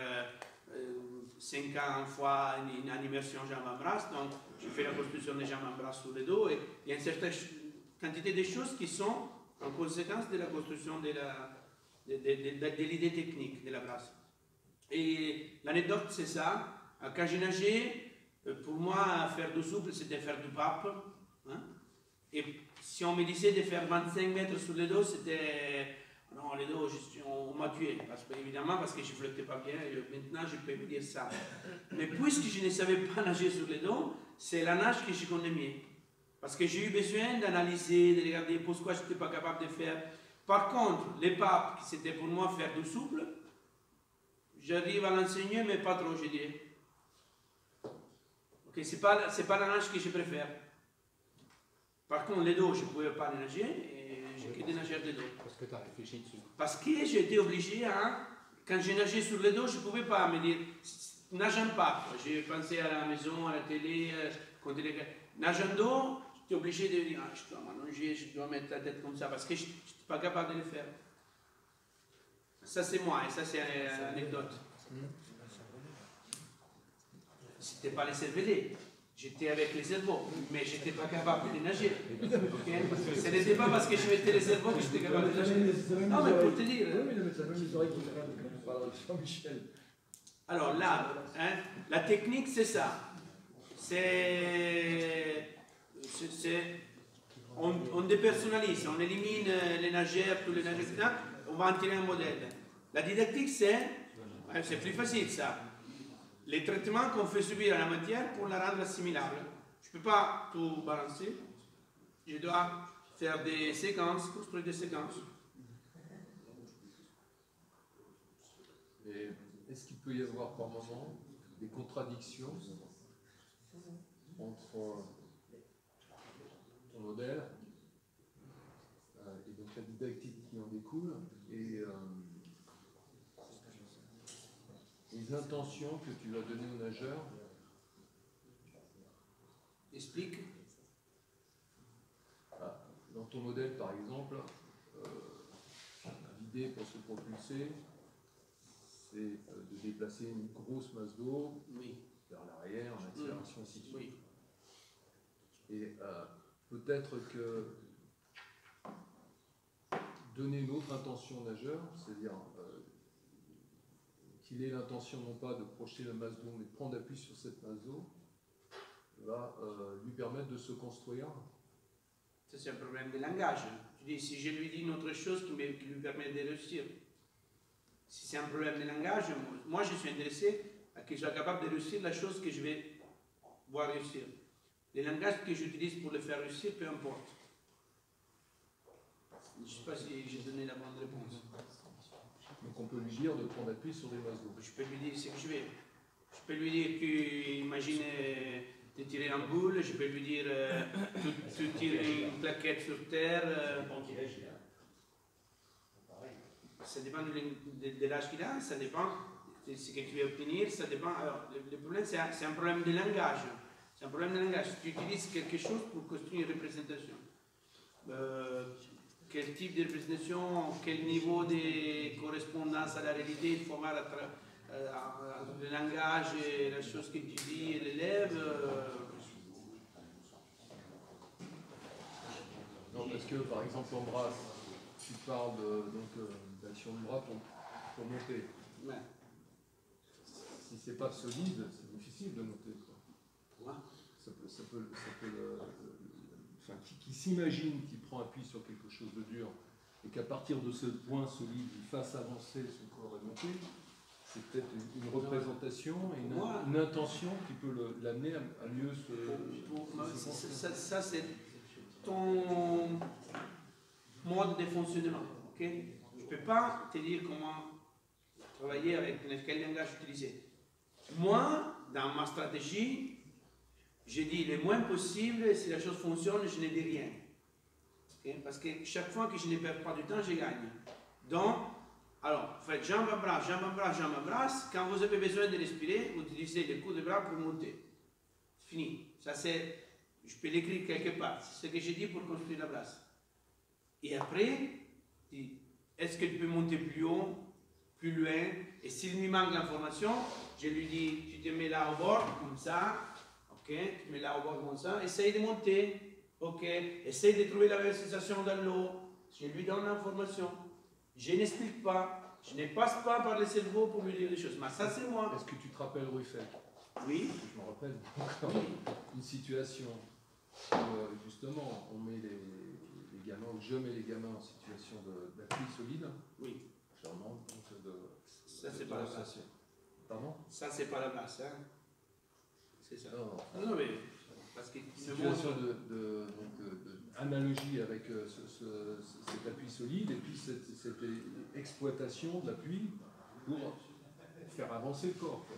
50 fois une immersion jambes-bras. Donc, je fais la construction des jambes-bras sur le dos. Et il y a une certaine quantité de choses qui sont en conséquence de la construction de l'idée technique de la brasse. Et l'anecdote, c'est ça. Quand j'ai nagé, pour moi, faire du souple, c'était faire du pape. Hein? Et si on me disait de faire 25 mètres sur le dos, c'était... Non, le dos, on m'a tué. Évidemment, parce que je ne flottais pas bien. Maintenant, je peux vous dire ça. Mais puisque je ne savais pas nager sur le dos, c'est la nage que je connais mieux. Parce que j'ai eu besoin d'analyser, de regarder pourquoi je n'étais pas capable de faire. Par contre, les papes, c'était pour moi faire du souple. J'arrive à l'enseigner, mais pas trop, je dirais. Okay, c'est pas la nage que je préfère. Par contre, les dos, je ne pouvais pas les nager, et j'ai quitté nager de dos. Parce que tu as réfléchi dessus. Parce que j'ai été obligé, quand j'ai nagé sur le dos, je ne pouvais pas me dire, nage en pape. J'ai pensé à la maison, à la télé, nage en dos, j'étais obligé de dire, je dois m'allonger, je dois mettre la tête comme ça, parce que je n'étais pas capable de le faire. Ça, c'est moi, et ça, c'est une anecdote. C'était pas les cervelets. J'étais avec les cerveaux, mais je n'étais pas capable de nager. Okay? Ce n'était pas parce que je mettais les cerveaux que j'étais capable de nager. Non, mais pour te dire. Alors là, la technique, c'est ça. On dépersonnalise, on élimine les nageurs, tous les nageurs, etc. On va en tirer un modèle. La didactique, c'est plus facile ça. Les traitements qu'on fait subir à la matière pour la rendre assimilable. Je ne peux pas tout balancer. Je dois faire des séquences, construire des séquences. Et est-ce qu'il peut y avoir par moment des contradictions entre ton modèle et donc la didactique qui en découle et les intentions que tu vas donner aux nageurs? Explique. Dans ton modèle, par exemple, l'idée pour se propulser, c'est de déplacer une grosse masse d'eau vers l'arrière, en accélération, ainsi de suite. Oui. Et peut-être que donner une autre intention au nageur, c'est-à-dire qu'il ait l'intention non pas de projeter la masse d'eau, mais de prendre appui sur cette masse d'eau, va lui permettre de se construire. Ça, c'est un problème de langage. Tu dis, si je lui dis une autre chose qui lui permet de réussir. Si c'est un problème de langage, moi je suis intéressé à qu'il soit capable de réussir la chose que je vais voir réussir. Les langages que j'utilise pour le faire réussir, peu importe. Je ne sais pas si j'ai donné la bonne réponse. Donc on peut lui dire de prendre appui sur les masses d'eau. Je peux lui dire ce que je vais. Je peux lui dire, imagine de tirer un boule, je peux lui dire, tu tires une plaquette sur terre. Ça dépend de l'âge qu'il a, ça dépend de ce que tu veux obtenir, ça dépend. Alors, le problème, c'est un problème de langage. C'est un problème de langage. Tu utilises quelque chose pour construire une représentation. Quel type de représentation, quel niveau de correspondance à la réalité il faut avoir le langage et la chose que tu dis et l'élève. Non, parce que par exemple en brasse, tu parles d'action de bras pour monter. Ouais. Si c'est pas solide, c'est difficile de monter. Quoi. Ouais. Qui s'imagine qu'il prend appui sur quelque chose de dur et qu'à partir de ce point solide, il fasse avancer son corps et monter, c'est peut-être une représentation et une intention qui peut l'amener à mieux se... Ça, c'est ton mode de fonctionnement. Okay? Je ne peux pas te dire comment travailler avec quel langage utiliser. Moi, dans ma stratégie, je dis le moins possible, si la chose fonctionne, je ne dis rien. Okay? Parce que chaque fois que je ne perds pas du temps, je gagne. Donc, alors, faites jambe à bras, jambe à bras, jambe à bras. Quand vous avez besoin de respirer, vous utilisez le coup de bras pour monter. C'est fini. Ça, c'est, je peux l'écrire quelque part. C'est ce que j'ai dit pour construire la brasse. Et après, est-ce que tu peux monter plus haut, plus loin? Et s'il lui manque l'information, je lui dis, tu te mets là au bord, comme ça. Ok, tu mets là au bord comme ça, essaye de monter, ok, essaye de trouver la même sensation dans l'eau, je lui donne l'information, je n'explique pas, je ne passe pas par le cerveau pour lui dire des choses, mais ça c'est moi. Est-ce que tu te rappelles Ruffel? Oui. Je me rappelle encore une situation où justement on met les gamins, ou je mets les gamins en situation d'appui solide. Oui. Je leur demande de... Ça c'est pas la base. Pardon? Ça c'est pas la base, hein. C'est ça. Non, mais parce que situation d'analogie avec cet appui solide et puis cette exploitation de l'appui pour faire avancer le corps. Quoi.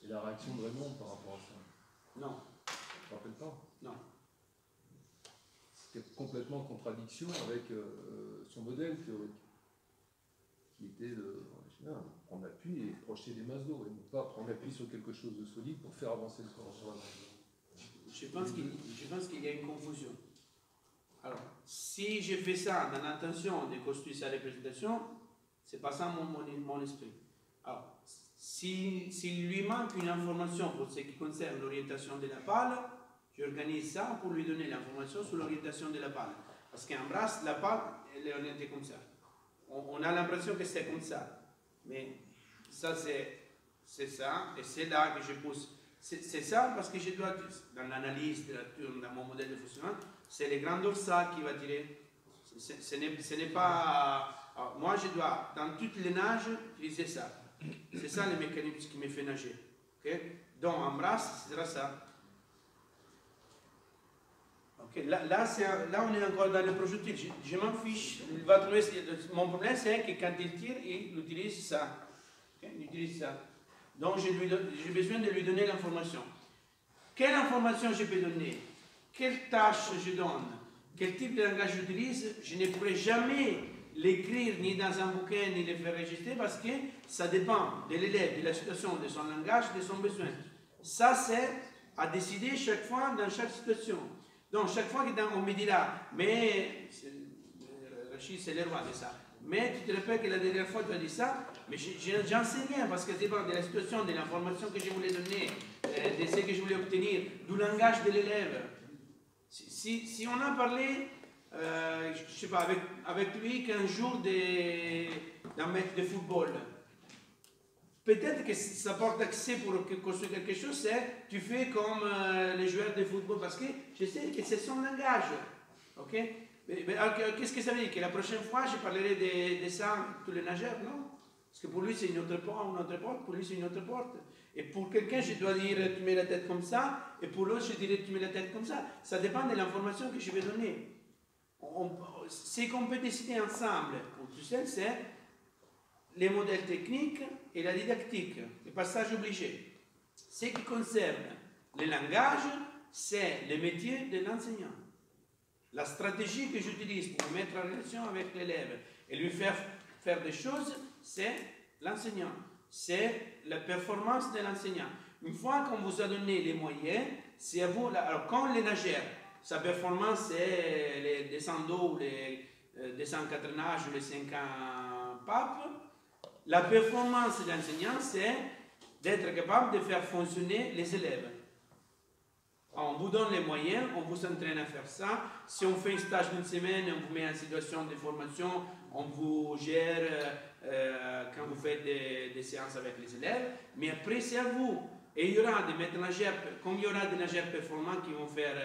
Et la réaction de Raymond par rapport à ça? Non. Tu te rappelles pas? Non. C'était complètement en contradiction avec son modèle théorique, qui était de prendre appui et projeter des masses d'eau, et non pas prendre appui sur quelque chose de solide pour faire avancer le corps. Je pense qu'il y a une confusion. Alors, si je fais ça dans l'intention de construire sa représentation, c'est pas ça mon esprit. Alors, s'il lui manque une information pour ce qui concerne l'orientation de la pale, j'organise ça pour lui donner l'information sur l'orientation de la pale. Parce qu'en brasse, la pale, elle est orientée comme ça. On a l'impression que c'est comme ça. Mais ça, c'est ça, et c'est là que je pousse. C'est ça parce que je dois, dans l'analyse de la tourne, dans mon modèle de fonctionnement, c'est le grand dorsal qui va tirer. Ce n'est pas... Alors, moi, je dois, dans toutes les nages, utiliser ça. C'est ça le mécanisme qui me fait nager. Okay? Donc, en brasse, ce sera ça. Okay. Là, on est encore dans le projectile. Je m'en fiche. Il va trouver, mon problème, c'est que quand il tire, il utilise ça. Okay? Il utilise ça. Donc, j'ai besoin de lui donner l'information. Quelle information je peux donner? Quelle tâche je donne? Quel type de langage j'utilise? Je ne pourrai jamais l'écrire ni dans un bouquin, ni le faire enregistrer parce que ça dépend de l'élève, de la situation, de son langage, de son besoin. Ça, c'est à décider chaque fois dans chaque situation. Donc, chaque fois qu'on me dira, mais Rachid, c'est le roi de ça. Mais tu te rappelles que la dernière fois tu as dit ça, mais j'en sais rien parce que ça dépend de la situation, de l'information que je voulais donner, de ce que je voulais obtenir, du langage de l'élève. Si on a parlé, je ne sais pas, avec lui qu'un jour d'un match de football, peut-être que ça porte accès pour construire quelque chose, c'est tu fais comme les joueurs de football, parce que je sais que c'est son langage. Ok? Mais qu'est-ce que ça veut dire? Que la prochaine fois, je parlerai de ça avec tous les nageurs, non? Parce que pour lui, c'est une autre porte, pour lui, c'est une autre porte. Et pour quelqu'un, je dois dire, tu mets la tête comme ça, et pour l'autre, je dirais, tu mets la tête comme ça. Ça dépend de l'information que je vais donner. C'est qu'on peut décider ensemble. Tu sais, c'est les modèles techniques et la didactique, les passages obligés. Ce qui concerne le langage, c'est le métier de l'enseignant. La stratégie que j'utilise pour me mettre en relation avec l'élève et lui faire faire des choses, c'est l'enseignant. C'est la performance de l'enseignant. Une fois qu'on vous a donné les moyens, c'est à vous. Alors, quand les nageurs, sa performance, c'est les descentes d'eau, les descentes 4 nages ou les 5 papes, la performance de l'enseignant, c'est d'être capable de faire fonctionner les élèves. On vous donne les moyens, on vous entraîne à faire ça. Si on fait un stage d'une semaine, on vous met en situation de formation, on vous gère quand vous faites des séances avec les élèves. Mais après, c'est à vous. Et il y aura des maîtres nageurs, comme il y aura des nageurs performants qui vont faire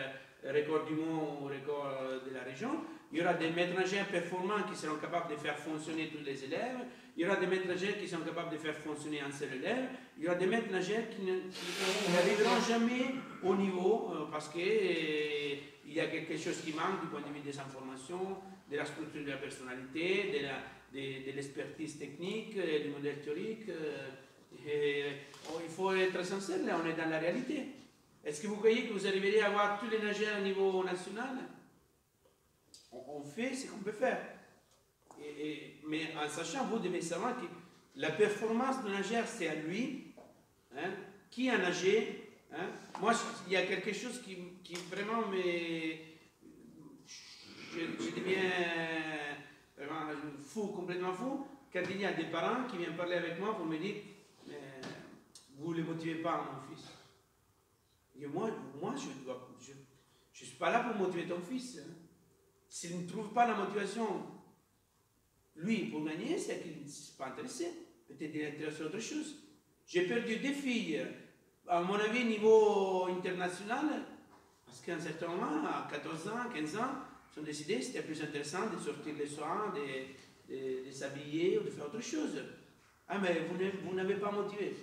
record du monde ou record de la région, il y aura des maîtres nageurs performants qui seront capables de faire fonctionner tous les élèves. Il y aura des maîtres nageurs qui sont capables de faire fonctionner un seul élève. Il y aura des maîtres nageurs qui n'arriveront jamais au niveau parce qu'il y a quelque chose qui manque du point de vue des informations, de la structure de la personnalité, de l'expertise technique, du modèle théorique. Il faut être sincère, là on est dans la réalité. Est-ce que vous croyez que vous arriverez à avoir tous les nageurs au niveau national? On fait ce qu'on peut faire. Mais en sachant, vous devez savoir que la performance du nageur, c'est à lui. Hein, qui a nagé. Hein. Moi, il y a quelque chose qui vraiment me... Je deviens vraiment fou, complètement fou, quand il y a des parents qui viennent parler avec moi pour me dire vous ne le motivez pas, mon fils. Et moi je ne suis pas là pour motiver ton fils. Hein. S'il ne trouve pas la motivation, lui, pour gagner, c'est qu'il ne s'est pas intéressé. Peut-être qu'il est intéressé à autre chose. J'ai perdu des filles, à mon avis, au niveau international, parce qu'à un certain moment, à 14 ans, 15 ans, ils ont décidé que c'était plus intéressant de sortir les soirs, de s'habiller ou de faire autre chose. Ah, mais vous n'avez pas motivé.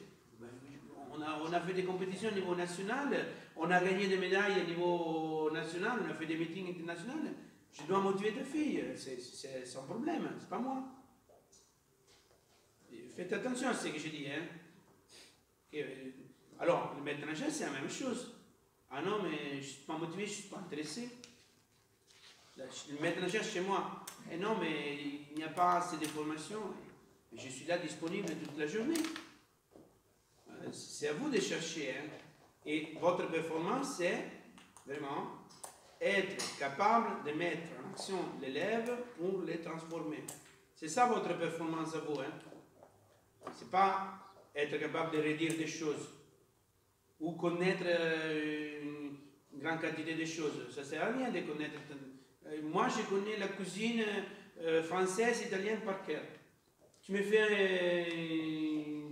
On a fait des compétitions au niveau national, on a gagné des médailles au niveau national, on a fait des meetings internationaux. Je dois motiver tes filles, c'est son problème, c'est pas moi. Faites attention à ce que je dis. Hein. Alors, le maître nageur, c'est la même chose. Ah non, mais je ne suis pas motivé, je ne suis pas intéressé. Le maître nageur chez moi. Et non, mais il n'y a pas assez de formation. Je suis là disponible toute la journée. C'est à vous de chercher. Hein. Et votre performance, c'est vraiment être capable de mettre en action l'élève pour les transformer. C'est ça votre performance à vous. Hein. Ce n'est pas être capable de redire des choses ou connaître une grande quantité de choses. Ça ne sert à rien de connaître. Moi, je connais la cuisine française, italienne par cœur. Tu me fais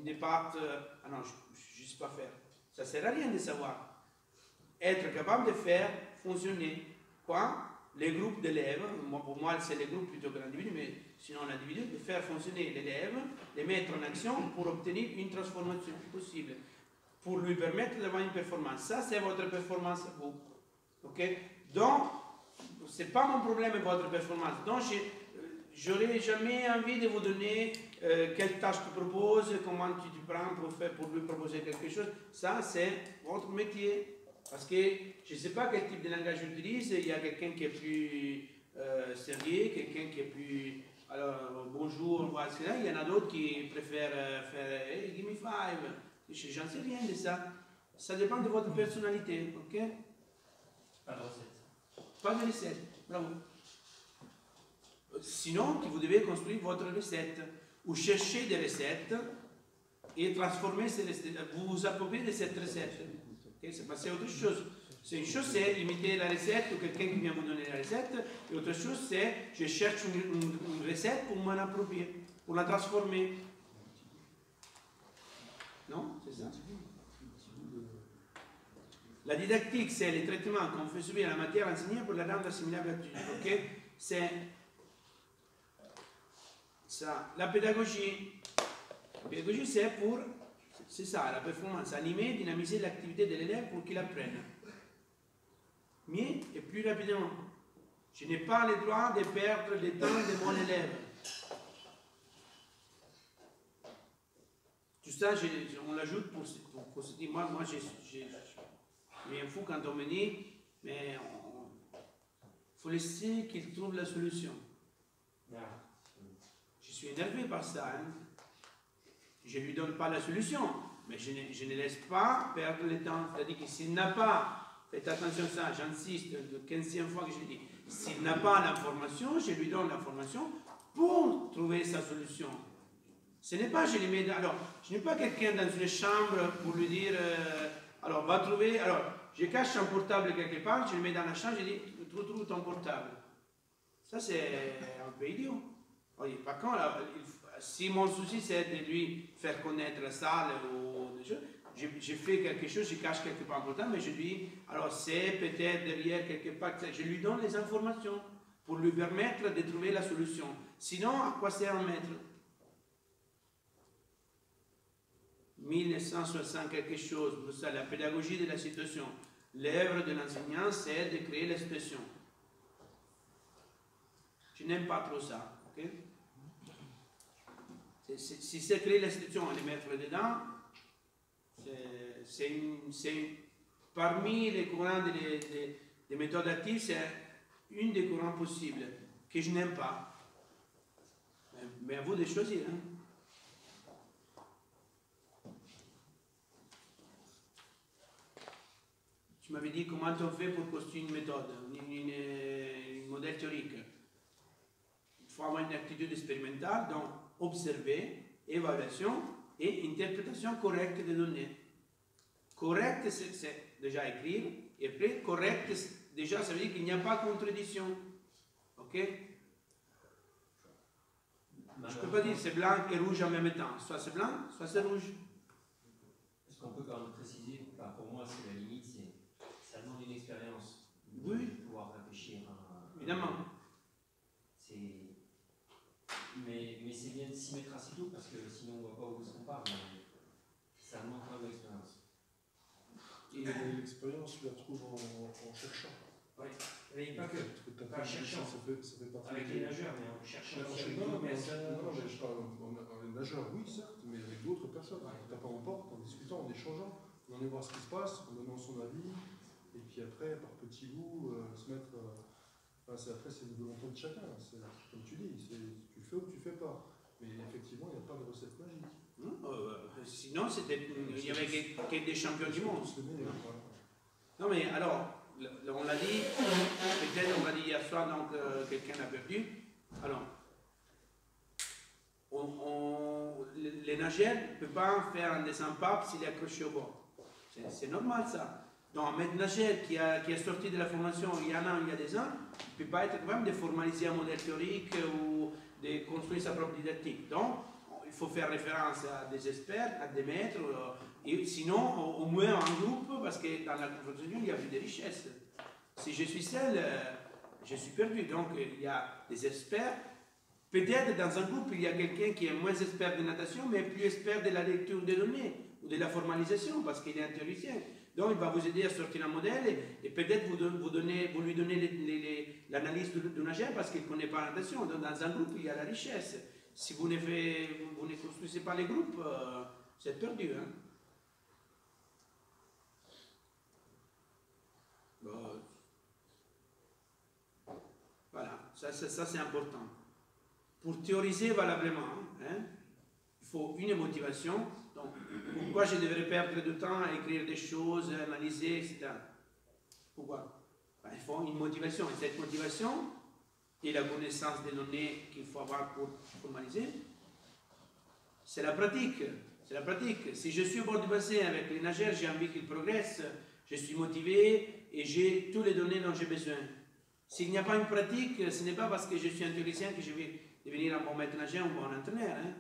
des pâtes. Ah non, je ne sais pas faire. Ça ne sert à rien de savoir. Être capable de faire fonctionner quoi? Les groupes d'élèves. Pour moi, c'est les groupes plutôt que l'individu, mais sinon l'individu, de faire fonctionner l'élève, les mettre en action pour obtenir une transformation possible, pour lui permettre d'avoir une performance. Ça, c'est votre performance à vous. Ok? Donc, ce n'est pas mon problème votre performance. Donc, je n'aurais jamais envie de vous donner quelle tâche tu proposes, comment tu prends pour lui proposer quelque chose. Ça, c'est votre métier. Parce que je ne sais pas quel type de langage j'utilise. Il y a quelqu'un qui est plus sérieux, quelqu'un qui est plus... Alors, bonjour, voilà, il y en a d'autres qui préfèrent faire hey, give me five. J'en sais rien de ça. Ça dépend de votre personnalité, ok? Pas de recette. Pas de recette, bravo. Sinon, vous devez construire votre recette ou chercher des recettes et transformer ces recettes. Vous vous appropriez de cette recette. Okay? C'est passer à autre chose. C'est une chose, c'est imiter la recette ou quelqu'un qui vient vous donner la recette. Et autre chose, c'est je cherche une recette pour m'en approprier, pour la transformer. Non? C'est ça. La didactique, c'est le traitement qu'on fait subir à la matière enseignée pour la rendre assimilable à tous. Okay? C'est ça. La pédagogie, c'est ça, la performance, animer, dynamiser l'activité de l'élève pour qu'il apprenne. Mieux et plus rapidement. Je n'ai pas le droit de perdre le temps de mon élève. Tu ça, on l'ajoute pour se dire, moi j'ai un fou quand on me dit, mais il faut laisser qu'il trouve la solution. Je suis énervé par ça. Hein. Je ne lui donne pas la solution, mais je ne laisse pas perdre le temps. C'est-à-dire que s'il n'a pas, faites attention à ça, j'insiste, de 15e fois que je le dis, s'il n'a pas l'information, je lui donne l'information pour trouver sa solution. Ce n'est pas, je n'ai pas quelqu'un dans une chambre pour lui dire, alors va trouver, alors je cache un portable quelque part, je le mets dans la chambre, je dis, trouve ton portable. Ça c'est un peu idiot. Par contre, si mon souci c'est de lui faire connaître la salle ou des choses, je fais quelque chose, je cache quelque part un portable, mais je dis, alors c'est peut-être derrière quelque part, je lui donne les informations pour lui permettre de trouver la solution. Sinon, à quoi sert un maître? 1960 quelque chose, pour ça, la pédagogie de la situation. L'œuvre de l'enseignant, c'est de créer la situation. Je n'aime pas trop ça. Okay? Si c'est créer la situation et les mettre dedans, c'est parmi les courants des méthodes actives, c'est une des courants possibles que je n'aime pas. Mais à vous de choisir. Hein? Tu m'avais dit comment on fait pour construire une méthode, un modèle théorique. Il faut avoir une attitude expérimentale, donc observer, évaluation et interprétation correcte des données. Correct, c'est déjà écrire, et après, correct, déjà, ça veut dire qu'il n'y a pas de contradiction. Ok? Je ne peux pas dire c'est blanc et rouge en même temps. Soit c'est blanc, soit c'est rouge. Est-ce qu'on peut quand même préciser, enfin, pour moi, c'est la limite, ça demande une expérience. Oui. De pouvoir réfléchir à... Évidemment. Mais c'est bien de s'y mettre assez tôt, parce que sinon on ne voit pas où est-ce qu'on part. Ça demande quand même l'expérience. Et l'expérience, tu la trouves en cherchant. Oui, mais pas que. Pas cherchant. Ça fait partie avec les nageurs, mais en cherchant. Non, mais je parle en nageur, oui, certes, mais avec d'autres personnes. En tapant en porte, en discutant, en échangeant, en allant voir ce qui se passe, en donnant son avis, et puis après, par petits bouts, se mettre. Après, c'est une volonté de chacun. Comme tu dis, tu le fais ou tu ne fais pas. Mais effectivement, il n'y a pas de recette magique. Sinon, il y avait que des champions du monde. Non, mais alors, on l'a dit, peut-être on l'a dit hier soir, donc quelqu'un l'a perdu. Alors, les nageurs ne peuvent pas faire un dessin pape s'il est accroché au bord. C'est normal ça. Donc, un maître nageur qui est sorti de la formation il y a un an, il y a des ans, ne peut pas être capable de formaliser un modèle théorique ou de construire sa propre didactique. Donc, il faut faire référence à des experts, à des maîtres, et sinon, au moins un groupe, parce que dans la confrontation, il y a plus de richesse. Si je suis seul, je suis perdu. Donc, il y a des experts. Peut-être dans un groupe, il y a quelqu'un qui est moins expert de natation, mais plus expert de la lecture des données ou de la formalisation, parce qu'il est un théoricien. Donc, il va vous aider à sortir un modèle et peut-être vous lui donnez l'analyse du nageur parce qu'il ne connaît pas la natation. Donc, dans un groupe, il y a la richesse. Si vous ne construisez pas les groupes, c'est perdu. Hein? Bon. Voilà, ça c'est important. Pour théoriser valablement, hein, il faut une motivation. Donc, pourquoi je devrais perdre du temps à écrire des choses, analyser, etc. Pourquoi? Il faut une motivation. Et cette motivation et la connaissance des données qu'il faut avoir pour formaliser, c'est la pratique. C'est la pratique. Si je suis au bord du bassin avec les nageurs, j'ai envie qu'ils progressent, je suis motivé et j'ai toutes les données dont j'ai besoin. S'il n'y a pas une pratique, ce n'est pas parce que je suis un théoricien que je vais devenir un bon maître nageur ou un bon entraîneur. Hein.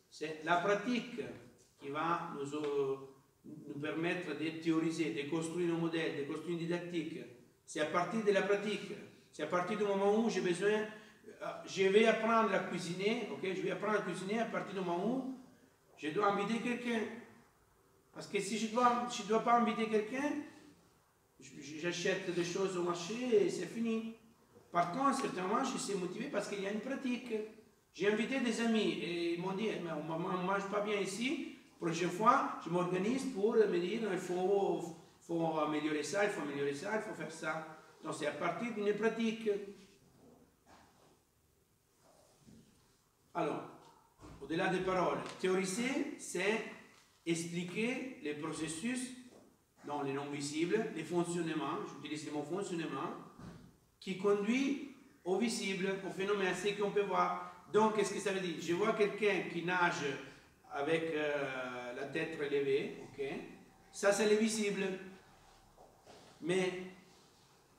C'est la pratique qui va nous permettre de théoriser, de construire un modèle, de construire une didactique. C'est à partir de la pratique. C'est à partir du moment où j'ai besoin, je vais apprendre à cuisiner, ok, je vais apprendre à cuisiner à partir du moment où je dois inviter quelqu'un. Parce que si je ne dois pas inviter quelqu'un, j'achète des choses au marché et c'est fini. Par contre, certainement, je suis motivé parce qu'il y a une pratique. J'ai invité des amis et ils m'ont dit, mais on ne mange pas bien ici, prochaine fois, je m'organise pour me dire il faut améliorer ça, il faut améliorer ça, il faut faire ça. Donc c'est à partir d'une pratique. Alors, au-delà des paroles, théoriser, c'est expliquer les processus, non les non visibles, les fonctionnements, j'utilise le mot fonctionnement, qui conduit au visible, au phénomène, ce qu'on peut voir. Donc, qu'est-ce que ça veut dire? Je vois quelqu'un qui nage avec la tête relevée, ok? Ça, c'est le visible. Mais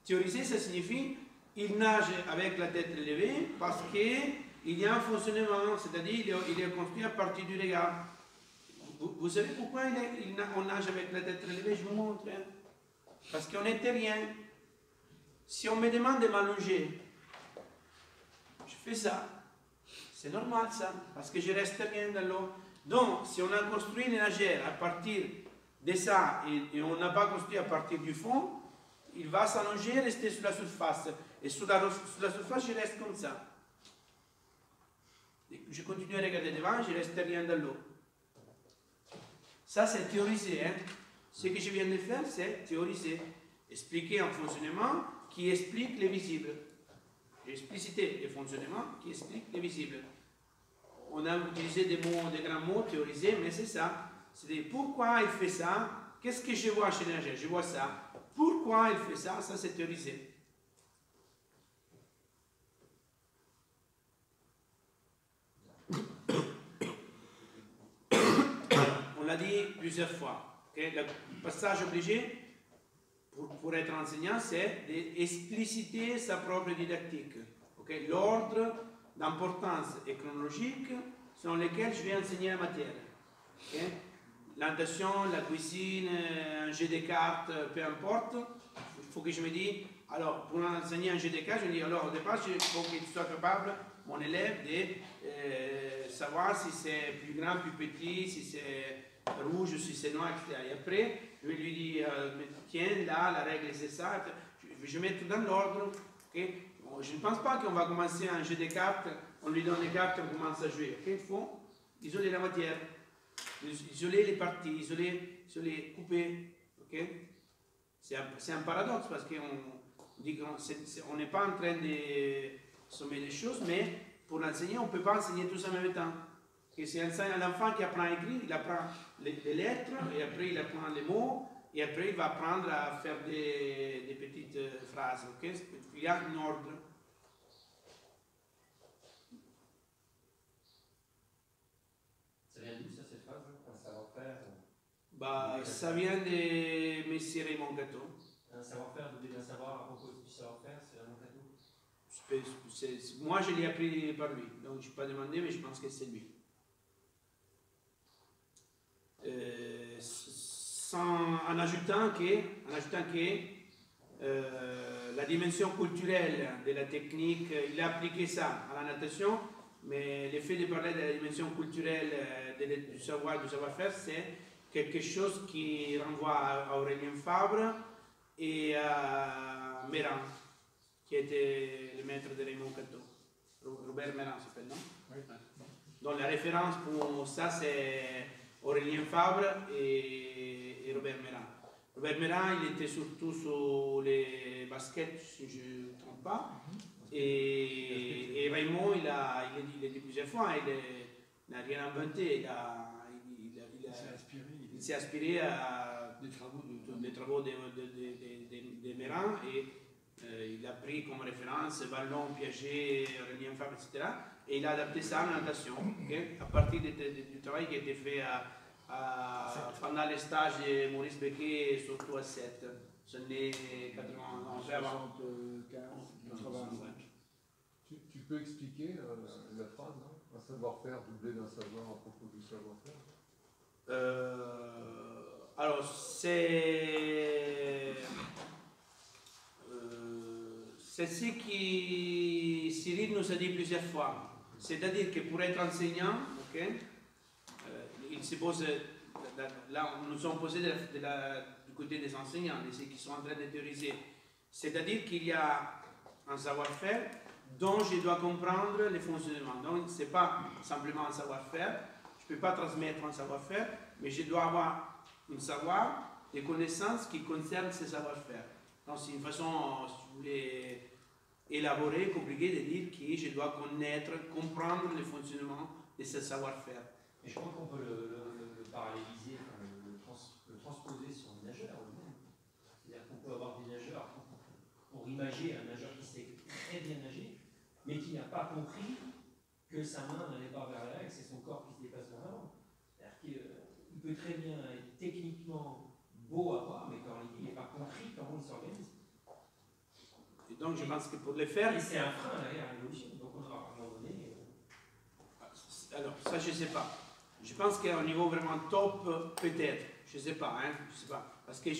théoriser, ça signifie il nage avec la tête relevée parce qu'il y a un fonctionnement, c'est-à-dire il est construit à partir du regard. Vous savez pourquoi on nage avec la tête relevée? Je vous montre. Hein? Parce qu'on est terrien. Si on me demande de m'allonger, je fais ça. C'est normal ça, parce que je reste bien dans l'eau. Donc, si on a construit une nagère à partir de ça et on n'a pas construit à partir du fond, il va s'allonger et rester sur la surface. Et sur la surface, je reste comme ça. Je continue à regarder devant, je reste rien dans l'eau. Ça, c'est théoriser. Hein? Ce que je viens de faire, c'est théoriser. Expliquer un fonctionnement qui explique les visibles. J'ai explicité les fonctionnements qui expliquent les visibles. On a utilisé des grands mots, théoriser, mais c'est ça. C'est pourquoi il fait ça. Qu'est-ce que je vois chez le nageur? Je vois ça. Pourquoi il fait ça? Ça, c'est théoriser. On l'a dit plusieurs fois. Okay? Le passage obligé pour être enseignant, c'est d'expliciter sa propre didactique. Okay? L'ordre d'importance et chronologique selon lesquels je vais enseigner la matière. Okay? La natation, la cuisine, un jeu de cartes, peu importe, il faut que je me dise, alors pour enseigner un jeu de cartes, je me dis, alors au départ, il faut qu'il soit capable, mon élève, de savoir si c'est plus grand, plus petit, si c'est rouge, si c'est noir, etc. Et après, je vais lui dire, tiens, là, la règle c'est ça, je vais mettre dans l'ordre. Okay? Je ne pense pas qu'on va commencer un jeu de cartes, on lui donne les cartes et on commence à jouer. Okay? Il faut isoler la matière. Isoler les parties, isoler, couper. Okay? C'est un paradoxe parce qu'on dit qu'on n'est pas en train de sommer les choses, mais pour l'enseigner, on ne peut pas enseigner tous en même temps. Okay? Si on enseigne à l'enfant qui apprend à écrire, il apprend les lettres, et après il apprend les mots, et après il va apprendre à faire des petites phrases. Okay? Il y a un ordre. Ça vient d'où ça, cette phrase? Un savoir-faire? Bah, ça vient de Messie Raymond Caton. Un savoir-faire, d'un savoir à propos du savoir-faire, c'est Raymond Caton? Moi, je l'ai appris par lui, donc je n'ai pas demandé, mais je pense que c'est lui. En ajoutant que la dimension culturelle de la technique, il a appliqué ça à la natation, mais le fait de parler de la dimension culturelle du savoir-faire, c'est quelque chose qui renvoie à Aurélien Fabre et à Méran, qui était le maître de Raymond Caton. Robert Méran s'appelle, non? Oui. Donc la référence pour ça, c'est Aurélien Fabre et Robert Méran. Robert Méran, il était surtout sur les baskets, si je ne me trompe pas. Et Raymond, il a dit plusieurs fois, il n'a rien inventé. Il s'est inspiré à des travaux de Méran et il a pris comme référence Vallon, Piaget, Aurélien Fabre, etc. Et il a adapté ça en natation, okay? À partir du travail qui a été fait pendant les stages de Maurice Becquet, surtout à 7. Ce n'est 75, 85. Tu peux expliquer la phrase, hein? Un savoir-faire doublé d'un savoir à propos du savoir-faire? Alors, c'est ce qui Cyril nous a dit plusieurs fois. C'est-à-dire que pour être enseignant, okay, il se pose, là nous sommes posés du côté des enseignants, de ceux qui sont en train de théoriser. C'est-à-dire qu'il y a un savoir-faire dont je dois comprendre les fonctionnements. Donc ce n'est pas simplement un savoir-faire, je ne peux pas transmettre un savoir-faire, mais je dois avoir un savoir, des connaissances qui concernent ce savoir-faire. Donc c'est une façon, si vous voulez, élaborée, compliquée de dire que je dois connaître, comprendre le fonctionnement de ce savoir-faire. Et je crois qu'on peut le paralléliser, enfin, le transposer sur un nageur lui-même. C'est-à-dire qu'on peut avoir des nageurs, pour imager un nageur qui sait très bien nager, mais qui n'a pas compris que sa main n'allait pas vers l'arrière, que c'est son corps qui se dépasse vers l'avant. C'est-à-dire qu'il peut très bien être techniquement beau à voir, mais quand il n'a pas compris comment il s'organise. Et donc je pense que pour le faire... Et c'est un frein derrière l'évolution, donc on aura à un moment donné... Alors ça je ne sais pas. Je pense qu'à un niveau vraiment top, peut-être. Je ne sais pas, hein, je sais pas. Parce que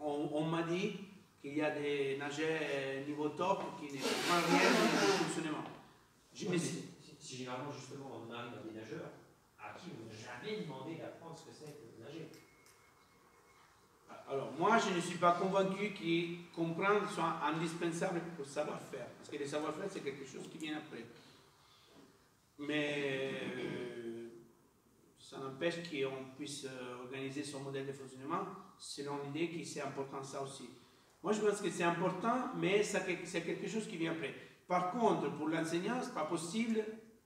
on m'a dit qu'il y a des nageurs niveau top qui ne comprennent rien du fonctionnement. C'est généralement justement on arrive à des nageurs à qui on n'a jamais demandé d'apprendre ce que c'est que nager. Alors moi je ne suis pas convaincu que comprendre soit indispensable pour savoir-faire. Parce que le savoir-faire c'est quelque chose qui vient après. Mais ça n'empêche qu'on puisse organiser son modèle de fonctionnement selon l'idée que c'est important ça aussi. Moi je pense que c'est important, mais c'est quelque chose qui vient après. Par contre, pour l'enseignant, ce n'est pas possible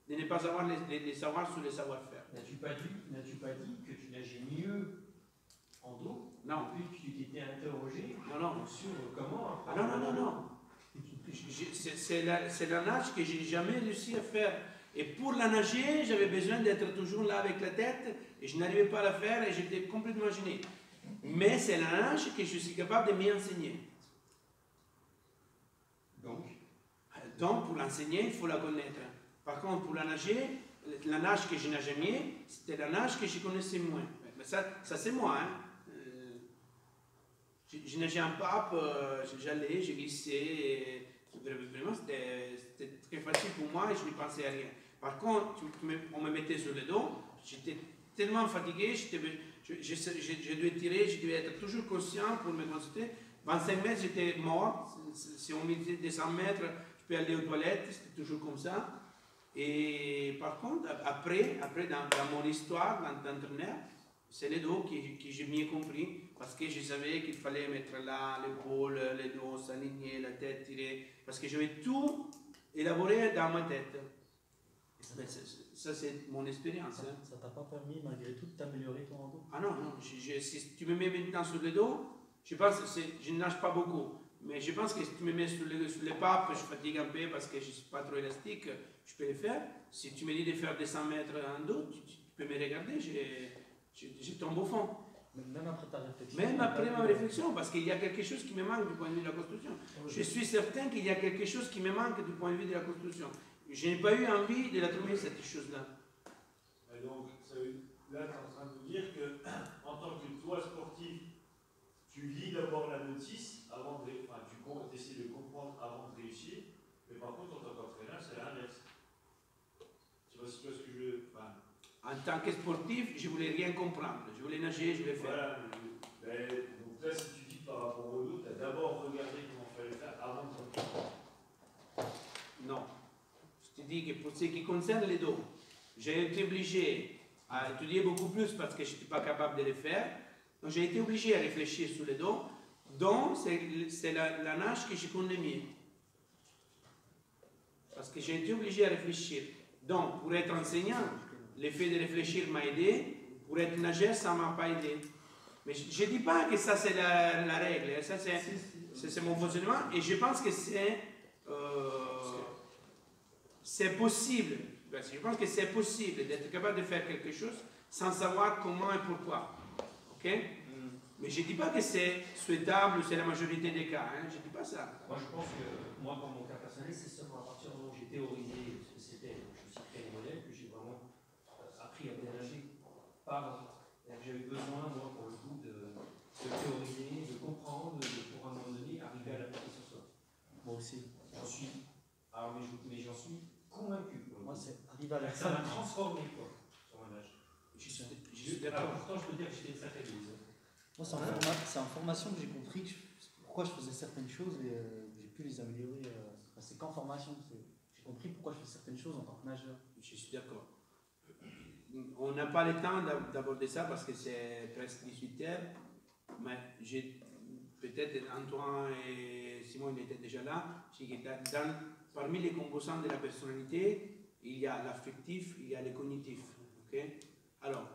de ne pas avoir les savoirs sur les savoir-faire. N'as-tu pas dit que tu nageais mieux en dos? Non. Depuis que tu t'étais interrogé sur comment apprendre. Ah non. C'est la nage que je n'ai jamais réussi à faire. Et pour la nager, j'avais besoin d'être toujours là avec la tête et je n'arrivais pas à la faire et j'étais complètement gêné. Mais c'est la nage que je suis capable de m'y enseigner. Donc, pour l'enseigner, il faut la connaître. Par contre, pour la nager, la nage que je nageais mieux, c'était la nage que je connaissais moins. Mais ça c'est moi. Hein. Je nageais en pape, j'allais, je glissais. Vraiment, c'était très facile pour moi et je n'y pensais à rien. Par contre, on me mettait sur le dos, j'étais tellement fatigué, je devais tirer, je devais être toujours conscient pour me concentrer. 25 mètres, j'étais mort. Si on me disait des 100 mètres, je peux aller aux toilettes, c'était toujours comme ça. Et par contre, après dans mon histoire d'entraîneur, c'est le dos que j'ai mieux compris, parce que je savais qu'il fallait mettre là l'épaule, le dos, s'aligner, la tête, tirer, parce que j'avais tout élaboré dans ma tête. Ça c'est mon expérience. Ça ne t'a pas permis malgré tout de t'améliorer ton dos? Ah non, si tu me mets maintenant sur le dos, je pense que je ne nage pas beaucoup, mais je pense que si tu me mets sur les papes, je fatigue un peu parce que je ne suis pas trop élastique, je peux le faire. Si tu me dis de faire des 100 mètres en dos, tu peux me regarder, je tombe au fond. Même après ta réflexion? Même après ma réflexion, parce qu'il y a quelque chose qui me manque du point de vue de la construction. Je suis certain qu'il y a quelque chose qui me manque du point de vue de la construction. Je n'ai pas eu envie de la trouver, cette chose-là. Donc, là, tu es en train de nous dire que, en tant que toi sportif, tu lis d'abord la notice, avant tu essaies de comprendre avant de réussir, mais par contre, en tant qu'entraîneur, c'est l'inverse. Tu vois ce que je veux. En tant que sportif, je ne voulais rien comprendre. Je voulais nager, je voulais faire. Voilà. Donc là, si tu dis par rapport au dos, tu as d'abord regardé comment il fallait faire avant de comprendre. Non. Je te dis que pour ce qui concerne les dos, j'ai été obligé à étudier beaucoup plus parce que je n'étais pas capable de le faire. Donc j'ai été obligé à réfléchir sur les dos. Donc c'est la nage que je connais mieux. Parce que j'ai été obligé à réfléchir. Donc pour être enseignant, le fait de réfléchir m'a aidé. Pour être nageur, ça ne m'a pas aidé. Mais je ne dis pas que ça c'est la règle. Ça c'est mon fonctionnement. Et je pense que c'est possible. Je pense que c'est possible d'être capable de faire quelque chose sans savoir comment et pourquoi. Ok? Mais je ne dis pas que c'est souhaitable ou c'est la majorité des cas. Hein? Je ne dis pas ça. Moi, je pense que, moi, pour mon cas personnel, c'est seulement à partir du moment où j'ai théorisé ce que c'était, je me suis créé le modèle, que j'ai vraiment appris à dénager par. J'ai eu besoin, moi, pour le coup, de théoriser, de comprendre, pour à un moment donné arriver à l'application sur soi. Moi aussi. J'en suis. Alors, mais j'en suis convaincu. Moi, c'est arrivé à la ça m'a transformé, quoi, sur ma nage. Je suis d'accord. Pourtant, je peux dire que j'étais une sacrée bise. Moi, c'est en formation que j'ai compris pourquoi je faisais certaines choses et j'ai pu les améliorer. C'est qu'en formation. J'ai compris pourquoi je fais certaines choses en tant que nageur. Je suis d'accord. on n'a pas le temps d'aborder ça parce que c'est presque 18h, mais peut-être Antoine et Simon étaient déjà là. Parmi les composants de la personnalité, il y a l'affectif, il y a le cognitif. Okay? Alors,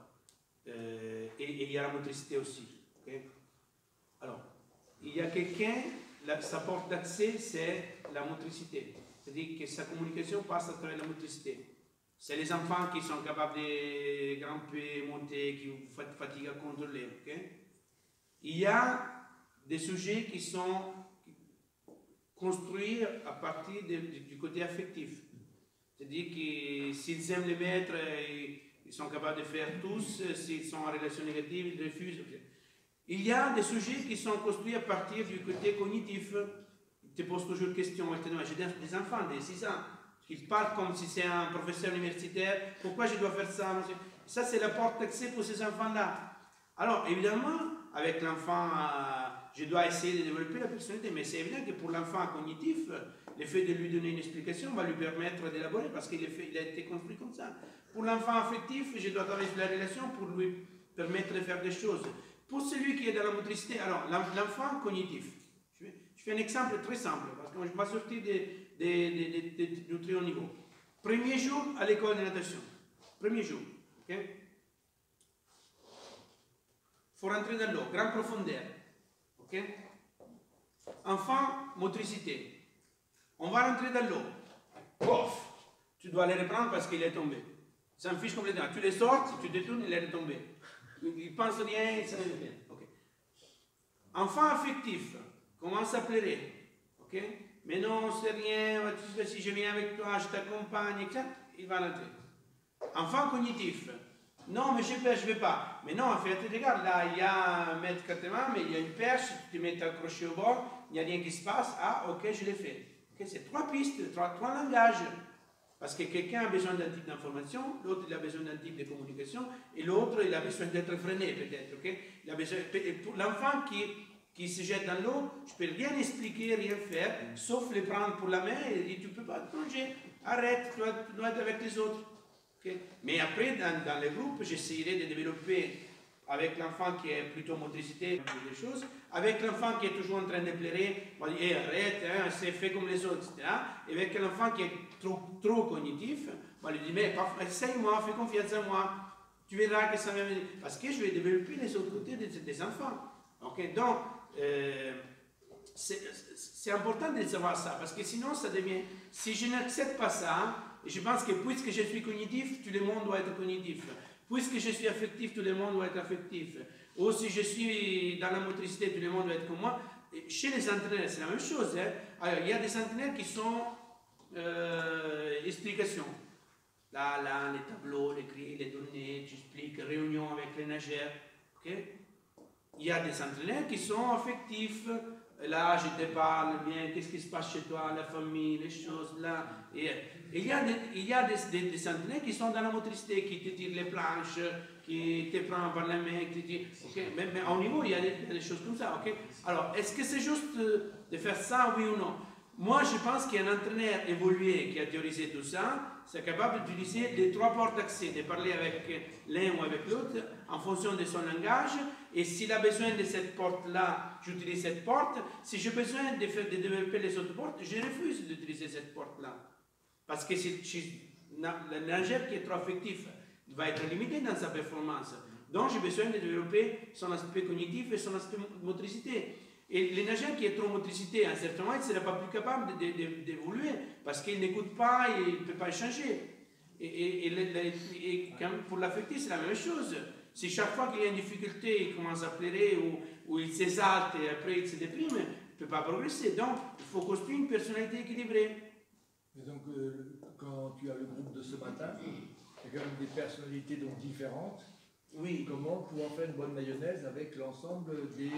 et il y a la motricité aussi. Okay? Alors, il y a quelqu'un, sa porte d'accès, c'est la motricité. C'est-à-dire que sa communication passe à travers la motricité. C'est les enfants qui sont capables de grimper, monter, qui vous fatiguent à contrôler. Okay? Il y a des sujets qui sont construits à partir du côté affectif. C'est-à-dire que s'ils aiment les maîtres, ils sont capables de faire tous. S'ils sont en relation négative, ils refusent. Il y a des sujets qui sont construits à partir du côté cognitif. Ils te posent toujours questions. J'ai des enfants de 6 ans. Ils parlent comme si c'est un professeur universitaire. Pourquoi je dois faire ça? Ça, c'est la porte d'accès pour ces enfants-là. Alors, évidemment, avec l'enfant, je dois essayer de développer la personnalité. Mais c'est évident que pour l'enfant cognitif, le fait de lui donner une explication va lui permettre d'élaborer parce qu'il a été construit comme ça. Pour l'enfant affectif, je dois travailler sur la relation pour lui permettre de faire des choses. Pour celui qui est dans la motricité, alors, l'enfant cognitif. Je fais un exemple très simple parce que je vais sortir du très haut niveau. Premier jour à l'école de natation. Premier jour. Il faut rentrer dans l'eau, grande profondeur. Okay? Enfant, motricité. On va rentrer dans l'eau. Pof! Tu dois le reprendre parce qu'il est tombé. Ça me fiche complètement. Tu le sors, tu te détournes, il est retombé. Il pense rien, ça n'est rien. Okay. Enfant affectif, commence à pleurer. Okay? Mais non, c'est rien, si je viens avec toi, je t'accompagne, etc. Il va rentrer. Enfant cognitif. Non, mais j'ai peur, je ne vais pas. Mais non, en fait, regarde, là, il y a 1m80, mais il y a une perche, tu te mets accroché au bord, il n'y a rien qui se passe. Ah, ok, je l'ai fait. Okay, c'est 3 pistes, 3 langages. Parce que quelqu'un a besoin d'un type d'information, l'autre il a besoin d'un type de communication, et l'autre il a besoin d'être freiné peut-être. Okay? Pour l'enfant qui se jette dans l'eau, je ne peux rien expliquer, rien faire, sauf le prendre pour la main et dire tu ne peux pas te plonger, arrête, tu dois être avec les autres. Okay? Mais après, dans le groupe, j'essaierai de développer avec l'enfant qui est plutôt motricité, des choses, avec l'enfant qui est toujours en train de pleurer, on va dire hey, arrête, hein, c'est fait comme les autres, etc. Et avec l'enfant qui est trop cognitif, on va lui dire mais essaye-moi, fais confiance à moi, tu verras que ça va venir. Parce que je vais développer les autres côtés des enfants. Okay? Donc, c'est important de savoir ça, parce que sinon ça devient, si je n'accepte pas ça, je pense que puisque je suis cognitif, tout le monde doit être cognitif. Puisque je suis affectif, tout le monde doit être affectif. Ou si je suis dans la motricité, tout le monde doit être comme moi. Et chez les entraîneurs, c'est la même chose. Hein? Alors, il y a des entraîneurs qui sont explications. Là, les tableaux, les grilles, les données, tu expliques, réunion avec les nageurs. Okay? Il y a des entraîneurs qui sont affectifs. Là, je te parle bien, qu'est-ce qui se passe chez toi, la famille, les choses là. Et il y a des entraîneurs qui sont dans la motricité, qui te tirent les planches, qui te prennent par la main, qui te tirent. Okay? Mais au niveau, il y a des choses comme ça. Okay? Alors, est-ce que c'est juste de faire ça, oui ou non? Moi, je pense qu'un entraîneur évolué qui a théorisé tout ça, c'est capable d'utiliser les 3 portes d'accès, de parler avec l'un ou avec l'autre en fonction de son langage. Et s'il a besoin de cette porte-là, j'utilise cette porte. Si j'ai besoin de développer les autres portes, je refuse d'utiliser cette porte-là. Parce que le nageur qui est trop affectif va être limité dans sa performance. Donc, j'ai besoin de développer son aspect cognitif et son aspect motricité. Et le nageur qui est trop motricité, à un certain moment, il ne sera pas plus capable d'évoluer parce qu'il n'écoute pas et il ne peut pas échanger. Et pour l'affectif, c'est la même chose. Si chaque fois qu'il y a une difficulté, il commence à pleurer ou il s'exalte et après il se déprime, il ne peut pas progresser. Donc, il faut construire une personnalité équilibrée. Et donc, quand tu as le groupe de ce matin, il y a quand même des personnalités donc différentes. Oui. Comment pour en faire une bonne mayonnaise avec l'ensemble des...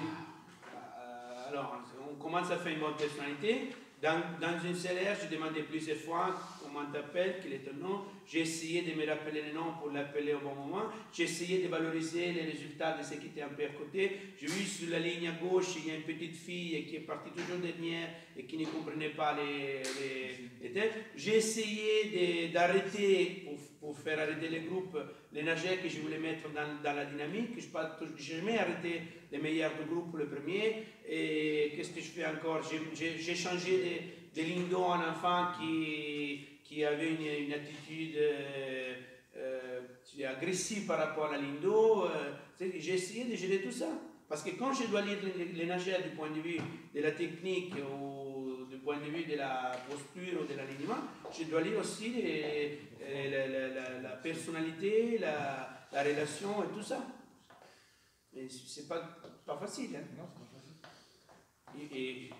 Alors, on commence à faire une bonne personnalité. Dans une CLR, je demandais plusieurs fois comment t'appelles, quel est ton nom. j'ai essayé de me rappeler le nom pour l'appeler au bon moment, j'ai essayé de valoriser les résultats de ceux qui étaient un peu à côté. J'ai vu sur la ligne à gauche, il y a une petite fille qui est partie toujours dernière et qui ne comprenait pas les têtes. J'ai essayé d'arrêter, pour faire arrêter les groupes, les nageurs que je voulais mettre dans la dynamique. Je n'ai jamais arrêté les meilleurs du groupe, le premier. Et qu'est-ce que je fais encore? J'ai changé de lindo en enfant qui avait une attitude agressive par rapport à la lindo. J'ai essayé de gérer tout ça. Parce que quand je dois lire les nageurs du point de vue de la technique ou du point de vue de la posture ou de l'alignement, je dois lire aussi la personnalité, la relation et tout ça. Mais c'est pas facile. Hein? Non, c'est pas facile. Et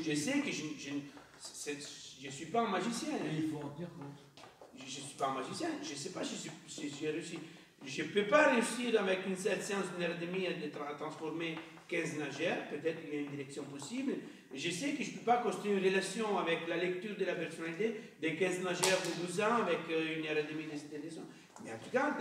je sais que je ne suis pas un magicien. Et il faut en tenir compte. Je ne suis pas un magicien. Je ne sais pas si j'ai réussi. Je ne peux pas réussir avec une seule séance d'une heure et demie à transformer 15 nageurs. Peut-être qu'il y a une direction possible. Je sais que je ne peux pas construire une relation avec la lecture de la personnalité des 15 nageurs de 12 ans avec une heure et demie de leçon. Mais en tout cas,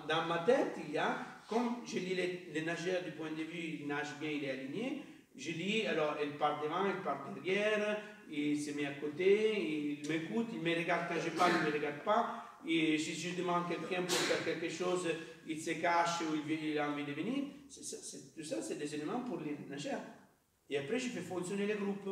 dans ma tête, il y a, comme je lis les nageurs du point de vue, il nage bien, il est aligné. Je lis, alors elle part devant, elle part derrière, il se met à côté, il m'écoute, il me regarde quand je parle, il ne me regarde pas. Et si je demande à quelqu'un pour faire quelque chose, il se cache ou il a envie de venir. Tout ça, c'est des éléments pour les nageurs. Et après, je fais fonctionner les groupes.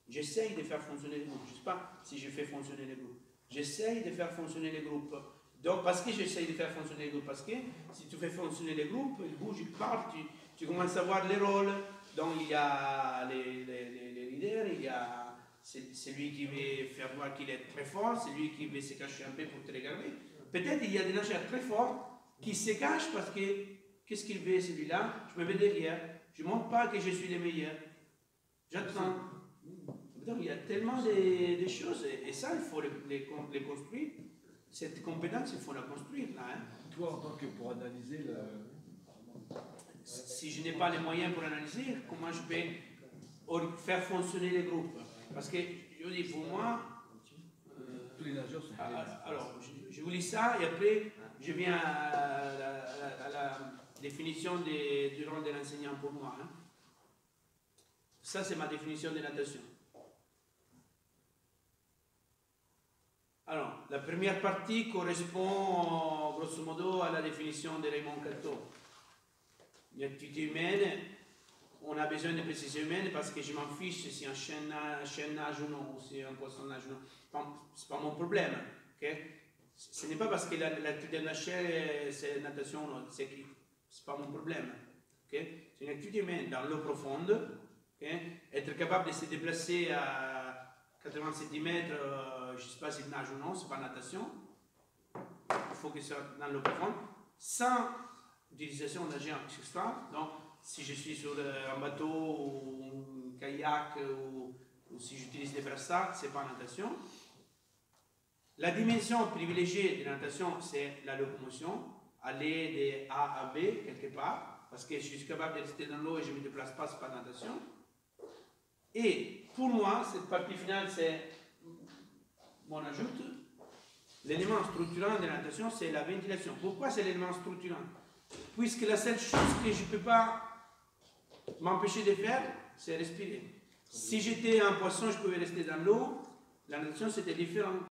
J'essaye de faire fonctionner les groupes. Je ne sais pas si je fais fonctionner les groupes. J'essaye de faire fonctionner les groupes. Donc, parce que j'essaye de faire fonctionner les groupes, parce que si tu fais fonctionner les groupes, ils bougent, ils partent, tu commences à voir les rôles. Donc, il y a les leaders, il y a celui qui veut faire voir qu'il est très fort, celui qui veut se cacher un peu pour te regarder. Peut-être il y a des nageurs très forts qui se cachent parce que, qu'est-ce qu'il veut celui-là? Je me mets derrière, je ne montre pas que je suis le meilleur. J'attends. Donc, il y a tellement de choses, et ça, il faut les construire. Cette compétence, il faut la construire là. Hein. Toi, en tant que pour analyser si je n'ai pas les moyens pour analyser, comment je peux faire fonctionner les groupes? Parce que, je vous dis, pour moi, tous les nageurs sont alors, je vous lis ça et après, je viens à la définition du rôle de l'enseignant pour moi. Hein. Ça, c'est ma définition de natation. Alors, la première partie correspond grosso modo à la définition de Raymond Cattó. L'activité humaine, on a besoin de précision humaine parce que je m'en fiche si un chien nage ou non, ou si un poisson nage ou non. Ce n'est pas mon problème. Okay? Ce n'est pas parce que l'activité de nager, c'est natation ou non, ce n'est pas mon problème. Okay? C'est une activité humaine dans l'eau profonde. Okay? Être capable de se déplacer à 80 cm, je ne sais pas s'il nage ou non, ce n'est pas natation. Il faut que ce soit dans l'eau profonde. Sans utilisation d'agents extra. Donc, si je suis sur un bateau ou un kayak ou si j'utilise des brassards, ce n'est pas natation. La dimension privilégiée de la natation, c'est la locomotion, aller de A à B quelque part, parce que je suis capable de rester dans l'eau et je ne me déplace pas, ce n'est pas natation. Et pour moi, cette partie finale, c'est mon ajout. L'élément structurant de la natation, c'est la ventilation. Pourquoi c'est l'élément structurant? Puisque la seule chose que je ne peux pas m'empêcher de faire, c'est respirer. Si j'étais un poisson, je pouvais rester dans l'eau. La natation, c'était différent.